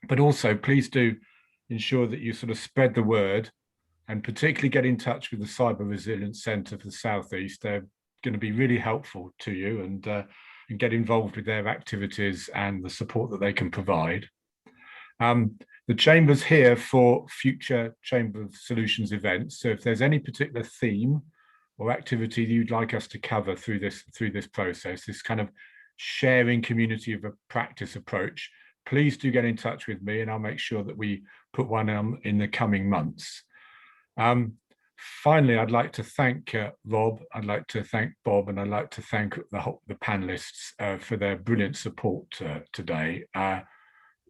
But also, please do ensure that you sort of spread the word, and particularly get in touch with the Cyber Resilience Centre for the South East. They're going to be really helpful to you, and get involved with their activities and the support that they can provide. The Chamber's here for future Chamber of Solutions events. So if there's any particular theme or activity that you'd like us to cover through this process, this kind of sharing community of a practice approach, please do get in touch with me and I'll make sure that we put one in the coming months. Finally, I'd like to thank Rob, I'd like to thank Bob, and I'd like to thank the panelists for their brilliant support today.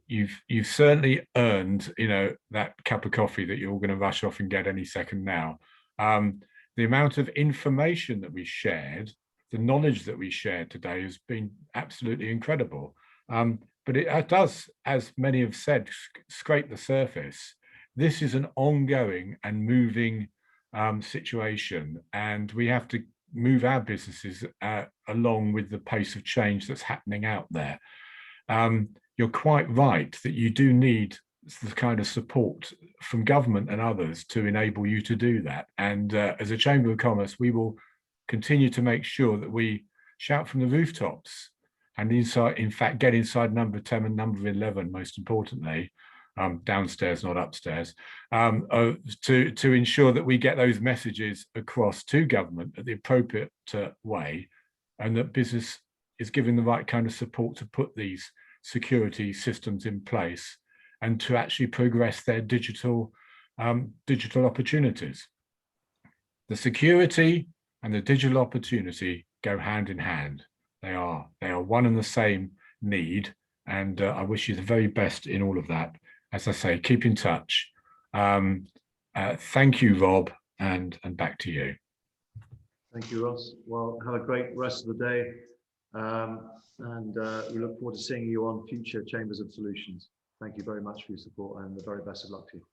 You've certainly earned, you know, that cup of coffee that you're all going to rush off and get any second now. The amount of information that we shared, the knowledge that we shared today has been absolutely incredible. But it does, as many have said, scrape the surface. This is an ongoing and moving situation, and we have to move our businesses along with the pace of change that's happening out there. You're quite right that you do need the kind of support from government and others to enable you to do that. And as a Chamber of Commerce, we will continue to make sure that we shout from the rooftops and inside, in fact, get inside number 10 and number 11, most importantly, downstairs, not upstairs, to ensure that we get those messages across to government at the appropriate way, and that business is given the right kind of support to put these security systems in place and to actually progress their digital opportunities. The security and the digital opportunity go hand in hand. They are one and the same need, and I wish you the very best in all of that. As I say, keep in touch. Thank you, Rob, and back to you. Thank you, Ross. Well, have a great rest of the day, and we look forward to seeing you on future Chambers of Solutions. Thank you very much for your support, and the very best of luck to you.